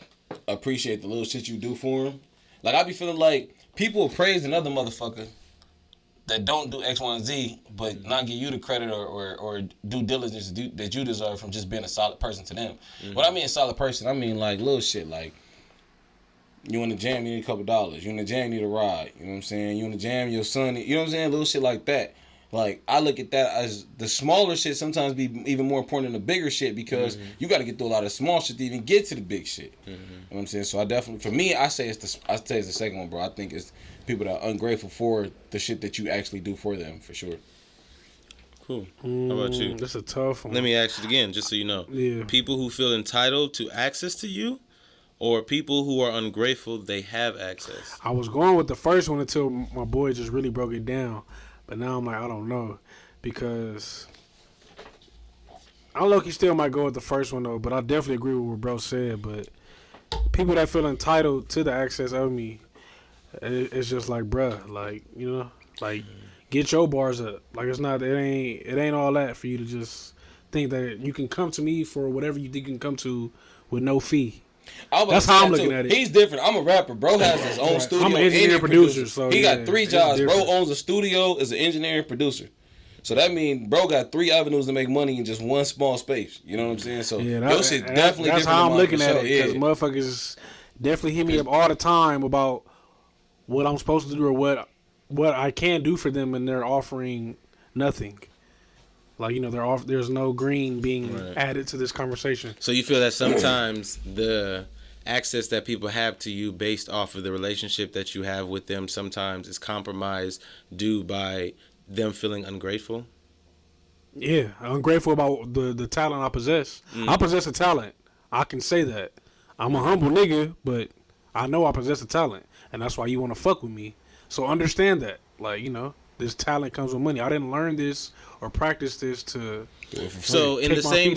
appreciate the little shit you do for them. Like, I be feeling like people will praise another motherfucker that don't do X, Y, and Z, but not give you the credit or due diligence that you deserve from just being a solid person to them. Mm-hmm. When I mean a solid person, I mean like little shit, like you in the jam, you need $2. You in the jam, you need a ride. You know what I'm saying? You in the jam, your son, you know what I'm saying? Little shit like that. Like, I look at that as the smaller shit sometimes be even more important than the bigger shit, because you got to get through a lot of small shit to even get to the big shit. You know what I'm saying? So I definitely, for me, I say it's the second one, bro. I think it's people that are ungrateful for the shit that you actually do for them, for sure. Cool. How about you? That's a tough one. Let me ask you again, just so you know. Yeah. People who feel entitled to access to you, or people who are ungrateful they have access? I was going with the first one until my boy just really broke it down. But now I'm like, I don't know. Because I low-key still might go with the first one, though. But I definitely agree with what bro said. But people that feel entitled to the access of me, it's just like, bruh, like, you know, like, get your bars up. Like, it ain't all that for you to just think that you can come to me for whatever you think you can come to with no fee. That's how I'm looking at it. He's different. I'm a rapper. Bro has his own studio. I'm an engineer and producer. So he got 3 jobs. Bro owns a studio as an engineer and producer. So that means bro got 3 avenues to make money in just one small space. You know what I'm saying? So your shit definitely that's different. how I'm looking at it. Because motherfuckers definitely hit me up all the time about what I'm supposed to do or what I can do for them, and they're offering nothing. Like, you know, there's no green being added to this conversation. So you feel that sometimes the access that people have to you based off of the relationship that you have with them sometimes is compromised due by them feeling ungrateful? Yeah, I'm ungrateful about the talent I possess. I possess a talent. I can say that. I'm a humble nigga, but I know I possess a talent, and that's why you want to fuck with me. So understand that. Like, you know, this talent comes with money. I didn't learn this or practice this to. So in the same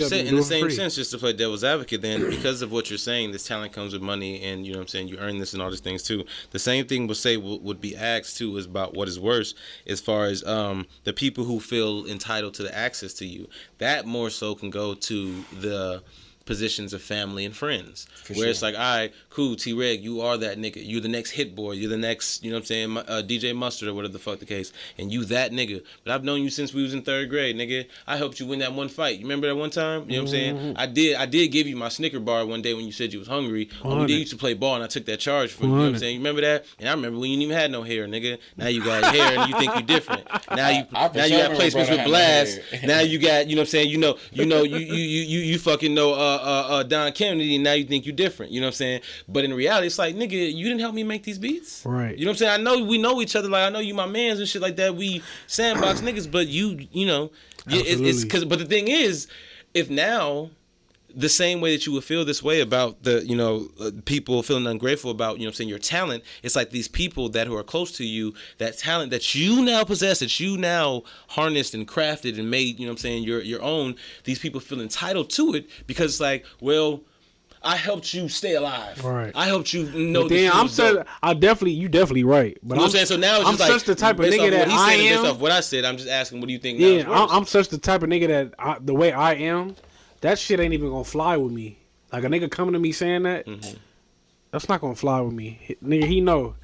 sense, just to play devil's advocate, then because of what you're saying, this talent comes with money, and you know what I'm saying, you earn this and all these things too. The same thing would be asked too is about what is worse as far as the people who feel entitled to the access to you. That more so can go to the positions of family and friends, where it's like, all right, cool, T-Reg, you are that nigga. You're the next hit boy. You're the next, you know what I'm saying, DJ Mustard or whatever the fuck the case. And you that nigga. But I've known you since we was in 3rd grade, nigga. I helped you win that one fight. You remember that one time? You know what I'm saying? I did give you my Snicker bar one day when you said you was hungry. We did used to play ball and I took that charge for you. You know what I'm saying? You remember that? And I rember when you didn't even have no hair, nigga. Now you got hair and you think you different. Now you got placements with Blast. Now you got, you know what I'm saying, you fucking know Don Kennedy, and now you think you different. You know what I'm saying? But in reality, it's like, nigga, you didn't help me make these beats. Right. You know what I'm saying? I know we know each other. Like, I know you my mans and shit like that. We sandbox niggas, but you know, it's because. But the thing is, if now the same way that you would feel this way about the, you know, people feeling ungrateful about, you know what I'm saying, your talent, it's like these people that who are close to you, that talent that you now possess, that you now harnessed and crafted and made, you know what I'm saying, your own, these people feel entitled to it because it's like, well, I helped you stay alive. Right. I helped you know. But then you definitely right. But you know what I'm saying? So now it's I'm just such the type of nigga that I am. Based off what I said, I'm just asking, what do you think? Yeah, I'm such the type of nigga that the way I am, that shit ain't even gonna fly with me. Like a nigga coming to me saying that, that's not gonna fly with me. Nigga, he know.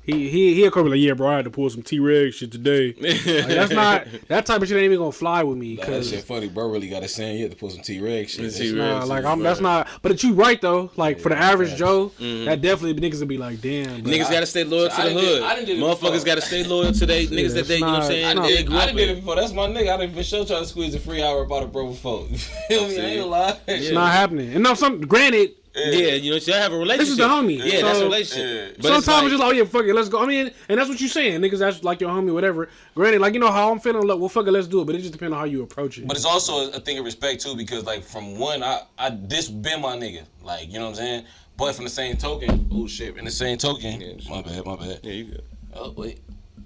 He'll come like, yeah, bro, I had to pull some T-Reg shit today. Like, that's not, that type of shit ain't even gonna fly with me. That shit funny, bro. Really got a saying you had to pull some T-Reg shit. Nah, like that's not. But you right though. Like for the average Joe, that definitely niggas will be like, damn. Niggas gotta stay loyal to the hood. Motherfuckers gotta stay loyal to they niggas that they, you know what I'm saying. I done did it before. That's my nigga. I done for sure try to squeeze a free hour about a bro before. You feel me? I ain't gonna lie. It's not happening. And now granted. Yeah, you know, you have a relationship. This is the homie. Yeah, so, that's a relationship. But sometimes it's just like, oh yeah, fuck it, let's go. I mean, and that's what you're saying, niggas. That's like your homie, whatever. Granted, like, you know how I'm feeling. Like, well, fuck it, let's do it. But it just depends on how you approach it. But it's also a thing of respect too, because like from one, I this been my nigga. Like, you know what I'm saying. But from the same token, oh shit. In the same token, my bad. Yeah, you good. Oh wait.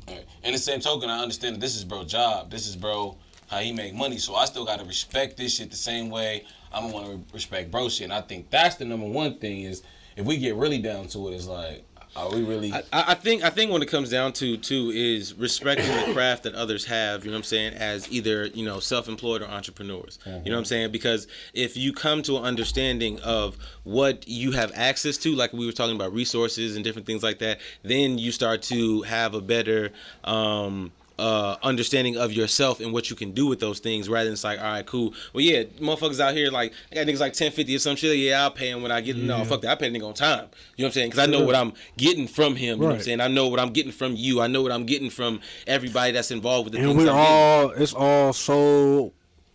All right. In the same token, I understand that this is bro job. This is bro how he make money. So I still gotta respect this shit the same way I'm gonna want to respect bro shit. And I think that's the number one thing is if we get really down to it, it's like, are we really? I think what it comes down to too is respecting the craft that others have. You know what I'm saying? As either, you know, self-employed or entrepreneurs. You know what I'm saying? Because if you come to an understanding of what you have access to, like we were talking about resources and different things like that, then you start to have a better understanding of yourself and what you can do with those things, rather than it's like, all right, cool. Well, yeah, motherfuckers out here, like, I got niggas like $10.50 or some shit. Yeah, I'll pay him when I get. No, fuck that. I pay a nigga on time. You know what I'm saying? Because I know what I'm getting from him. You know what I'm saying? I know what I'm getting from you. I know what I'm getting from everybody that's involved with the things. And it's all sole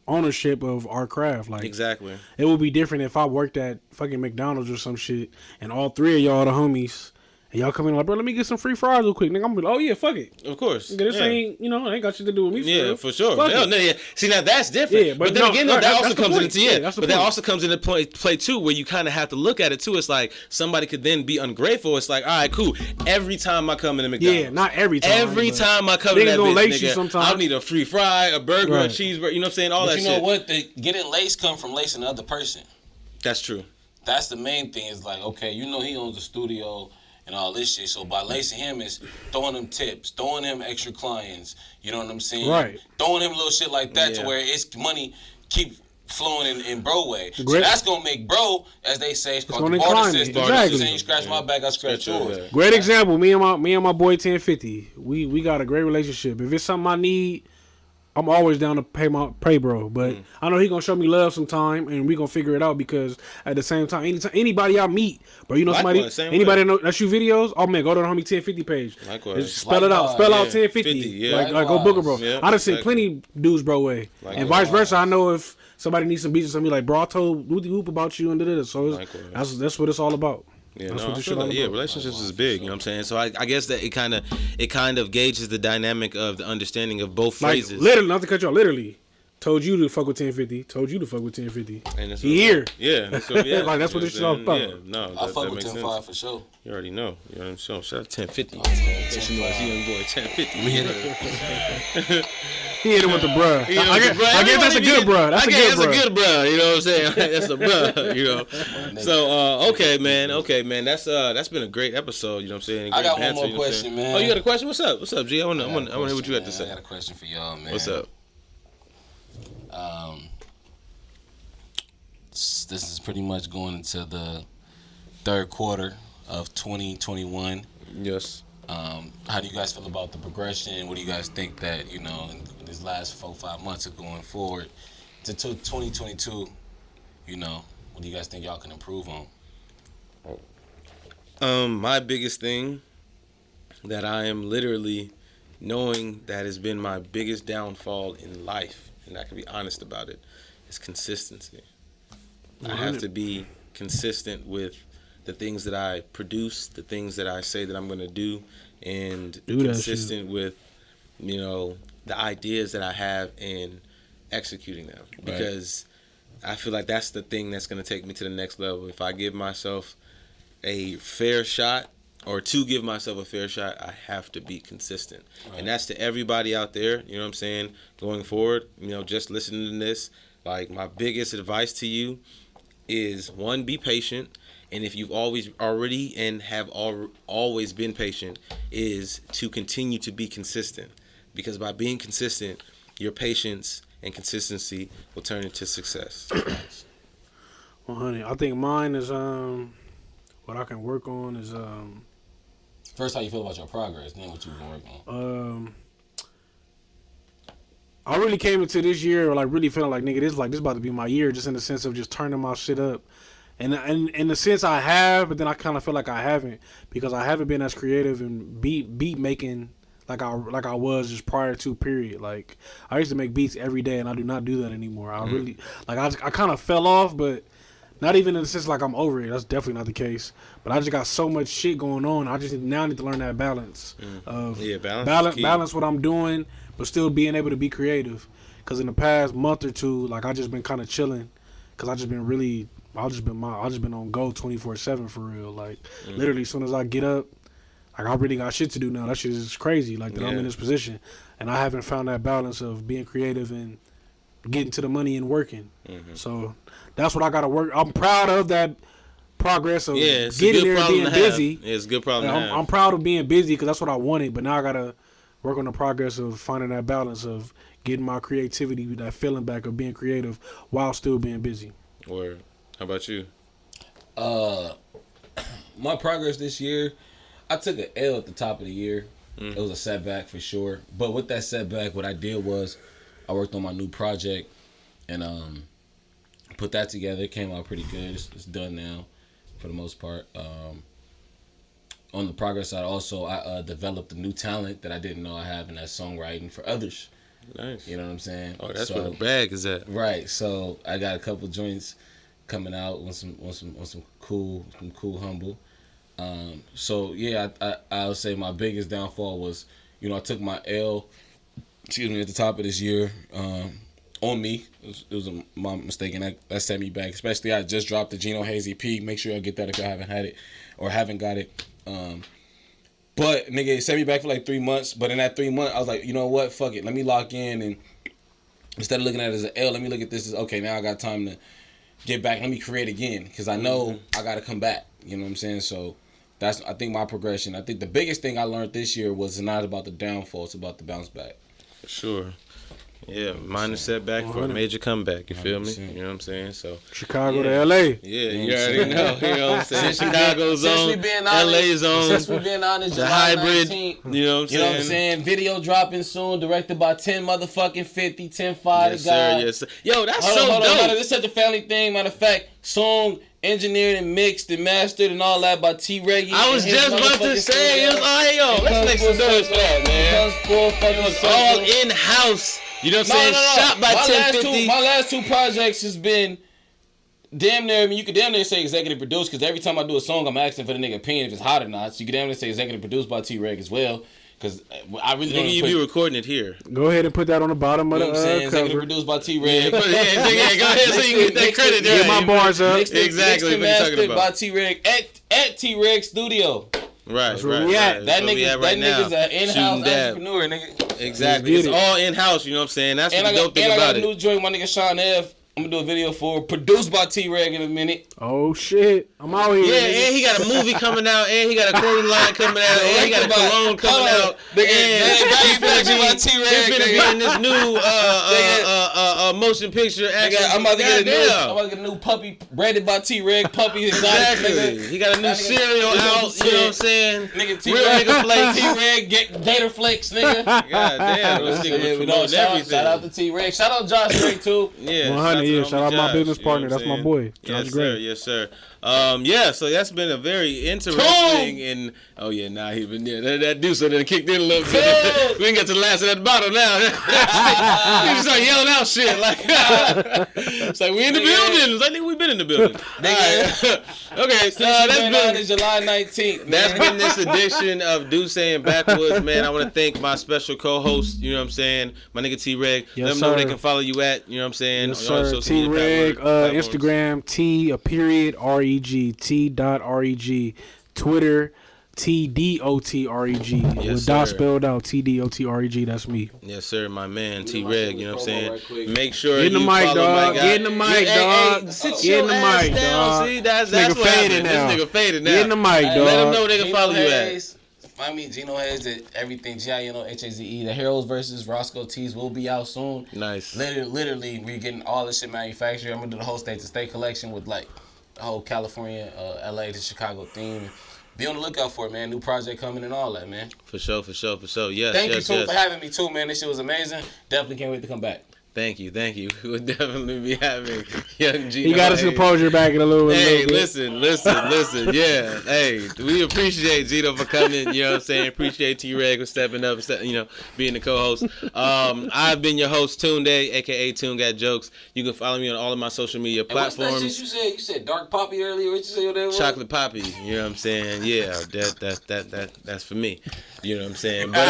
ownership of our craft. Like, exactly. It would be different if I worked at fucking McDonald's or some shit, and all 3 of y'all the homies. And y'all come in like, bro, let me get some free fries real quick. Nigga, I'm like, oh yeah, fuck it. Of course. Nigga, this ain't, ain't got shit to do with me. Yeah, for sure. Yeah. See, now that's different. Yeah, but then again, though, that also comes into that also comes into play too, where you kind of have to look at it too. It's like somebody could then be ungrateful. It's like, all right, cool. Every time I come into McDonald's, yeah, not every time. Every time I come in that bitch, nigga, I need a free fry, a burger, a cheeseburger. You know what I'm saying? All that shit. You know what? Getting laced come from lacing the other person. That's true. That's the main thing. Is like, okay, he owns a studio and all this shit. So by lacing him is throwing him tips, throwing him extra clients. You know what I'm saying? Right. Throwing him little shit like that to where it's money keep flowing in bro way. So that's gonna make bro, as they say, it's called the barter system. Exactly. You scratch my back, I scratch yours. Great example. Me and my boy 1050. We got a great relationship. If it's something I need, I'm always down to pay bro. But I know he gonna show me love sometime, and we gonna figure it out because at the same time, anybody I meet, bro, somebody, anybody that shoot videos, oh man, go to the homie 1050 page. Likewise. Spell it out. Spell out 1050. Like go booker bro. Yeah, I done seen plenty dudes bro way, and vice versa. I know if somebody needs some beats or something like, bro, I told Wooty Hoop about you and da. So that's what it's all about. Yeah, relationships is big. You know what I'm saying? So I guess that it kind of gauges the dynamic of the understanding of both phrases. Like, literally, not to cut you off. Literally, told you to fuck with 1050. Told you to fuck with 1050. And he here. Yeah, that's what this shit all about. Yeah, no, I fuck with 10-5 for sure. You already know. You know what I'm saying? Shout out 1050. Young boy 1050. He hit him with the bruh. I guess that's a good bruh. That's a good bruh. You know what I'm saying? That's a bruh. You know. So okay, man. That's been a great episode. You know what I'm saying? I got one more question, man. Oh, you got a question? What's up, G? I want to hear what you got to say. I got a question for y'all, man. What's up? This is pretty much going into the third quarter of 2021. Yes. How do you guys feel about the progression? What do you guys think that, in these last 4-5 months of going forward to 2022, what do you guys think y'all can improve on? My biggest thing that I am literally knowing that has been my biggest downfall in life, and I can be honest about it, is consistency. I have to be consistent with the things that I produce, the things that I say that I'm going to do, and consistent with, the ideas that I have in executing them. Because I feel like that's the thing that's going to take me to the next level. If I give myself a fair shot, or to give myself a fair shot, I have to be consistent. Right. And that's to everybody out there, you know what I'm saying, going forward, just listening to this. Like, my biggest advice to you is, one, be patient. And if you've always been patient, is to continue to be consistent. Because by being consistent, your patience and consistency will turn into success. Well, honey, I think mine is what I can work on is first, how you feel about your progress, then what you can work on. I really came into this year really feeling like, nigga, this about to be my year, just in the sense of just turning my shit up. And in the sense I have, but then I kind of feel like I haven't, because I haven't been as creative in beat making like I was just prior to, period. Like, I used to make beats every day, and I do not do that anymore. I really I kind of fell off, but not even in the sense like I'm over it. That's definitely not the case. But I just got so much shit going on. I just now need to learn that balance of balance what I'm doing, but still being able to be creative. Because in the past month or two, I just been kind of chilling, because I just been on go 24/7 for real. Literally, as soon as I get up, I really got shit to do now. That shit is crazy. I'm in this position, and I haven't found that balance of being creative and getting to the money and working. So that's what I got to work. I'm proud of that progress of getting there and being busy. Yeah, it's a good problem to have. I'm proud of being busy, because that's what I wanted. But now I got to work on the progress of finding that balance of getting my creativity, that feeling back of being creative while still being busy. Word. How about you? My progress this year, I took an L at the top of the year. It was a setback for sure. But with that setback, what I did was I worked on my new project and put that together. It came out pretty good. It's done now for the most part. On the progress side, also, I developed a new talent that I didn't know I have, and that's songwriting for others. Nice. You know what I'm saying? Oh, that's where the bag is at. Right. So I got a couple joints coming out on some cool humble. So yeah, I would say my biggest downfall was, I took my L, at the top of this year, on me. It was my mistake, and that set me back. Especially I just dropped the Gino Haze EP. Make sure y'all get that if y'all haven't had it or haven't got it. But nigga, it set me back for like 3 months. But in that 3 months, I was like, you know what? Fuck it. Let me lock in, and instead of looking at it as an L, let me look at this as, okay, now I got time to get back. Let me create again, because I know I got to come back. You know what I'm saying? So that's, I think, my progression. I think the biggest thing I learned this year was not about the downfall. It's about the bounce back. For sure. Yeah, minor setback for a major comeback. You feel me? You know what I'm saying? So Chicago to LA. Yeah, you already know. You know what I'm saying? Chicago's on, LA's on. Since we being honest, the July hybrid. 19th, You know what I'm saying? You know what I'm saying? Video dropping soon, directed by 10 motherfucking 50, 10 5 Yes, the guy. sir. Yes, sir. Yo, that's Hold on. dope. This is such a family thing. Matter of fact, song engineered and mixed and mastered and all that by T-Reggie. I was just about to say, it was all, yo, let's make some noise for that, man. It was all in-house. You know what I'm saying? Shot by 1050. My last two projects has been damn near, I mean, you could damn near say executive produced, because every time I do a song, I'm asking for the nigga opinion if it's hot or not. So you could damn near say executive produced by T-Reg as well, because I really don't you be recording it here. Go ahead and put that on the bottom of the cover. Executive produced by T-Reg. Yeah, go ahead so you can get that credit there. Get my bars up. Exactly Mixed and mastered by T-Reg at T-Reg Studio. Right. That nigga's an in-house entrepreneur, nigga. Exactly. It's all in-house, you know what I'm saying? That's the dope thing about it. And I got a new joint, my nigga Sean F. I'm gonna do a video for, produced by T-Reg in a minute. Oh shit, I'm out here. Yeah, and he got a movie coming out, and he got a clothing line coming out, and he got a cologne coming out. And he's gonna be in this new motion picture. I'm about to get a new puppy branded by T-Reg. Puppy exactly. He got a new cereal out. You know what I'm saying? Nigga T-Reg flakes. T-Reg Gator Flakes, nigga. God damn. This nigga was promoting everything. Shout out to T-Reg. Shout out Josh Reg too. Yeah. 100. Yeah, shout out my business partner. That's my boy. Yes, sir. Yes, sir. So that's been a very interesting and he's been that Dussé then kicked in a little bit. We ain't got to the last of that bottle now. He just start yelling out shit like it's like we in the building. It's like nigga, we been in the building. Okay, that's been July 19th. That's been this edition of Dussé and Backwoods, man. I want to thank my special co-host. You know what I'm saying? My nigga T-Reg. Yes, let them know where they can follow you at. You know what I'm saying? Yes, sir. T-Reg, Instagram T_REG T.REG, Twitter TDOTREG with dot spelled out TDOTREG. That's me. Yes, sir, my man T-Reg. You know what I'm saying? Make sure get in the mic, dog. Get in the mic, dog. Get in the mic, dog. See, that's what happened. This nigga faded now. Get in the mic, dog. Let them know they can follow you at. Find me Gino Haze at everything Haze. The Heroes versus Roscoe Tees will be out soon. Nice. Literally, we're getting all this shit manufactured. I'm gonna do the whole state to state collection with like the whole California, LA to Chicago theme. Be on the lookout for it, man. New project coming and all that, man. For sure. Yes. Thank you too for having me too, man. This shit was amazing. Definitely can't wait to come back. Thank you. We'll definitely be having young Gino. He got his composure back in a little bit. Hey, listen. Yeah. Hey, we appreciate Gino for coming. You know what I'm saying? Appreciate T-Reg for stepping up and being the co-host. I've been your host, Tunde, aka TunGotJokes. You can follow me on all of my social media platforms. What's that shit you said Dark Poppy earlier. What you say your name was? Chocolate Papí. You know what I'm saying? Yeah, that's for me. You know what I'm saying? But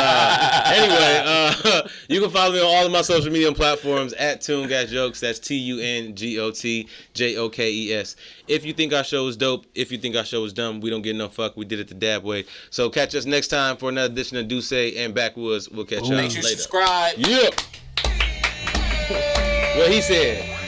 anyway, you can follow me on all of my social media platforms at TunGotJokes. That's TUNGOTJOKES. If you think our show is dope, if you think our show is dumb, we don't get no fuck. We did it the DAB way. So catch us next time for another edition of Dussé and Backwoods. We'll catch y'all later. Make sure you subscribe. Yeah. What he said.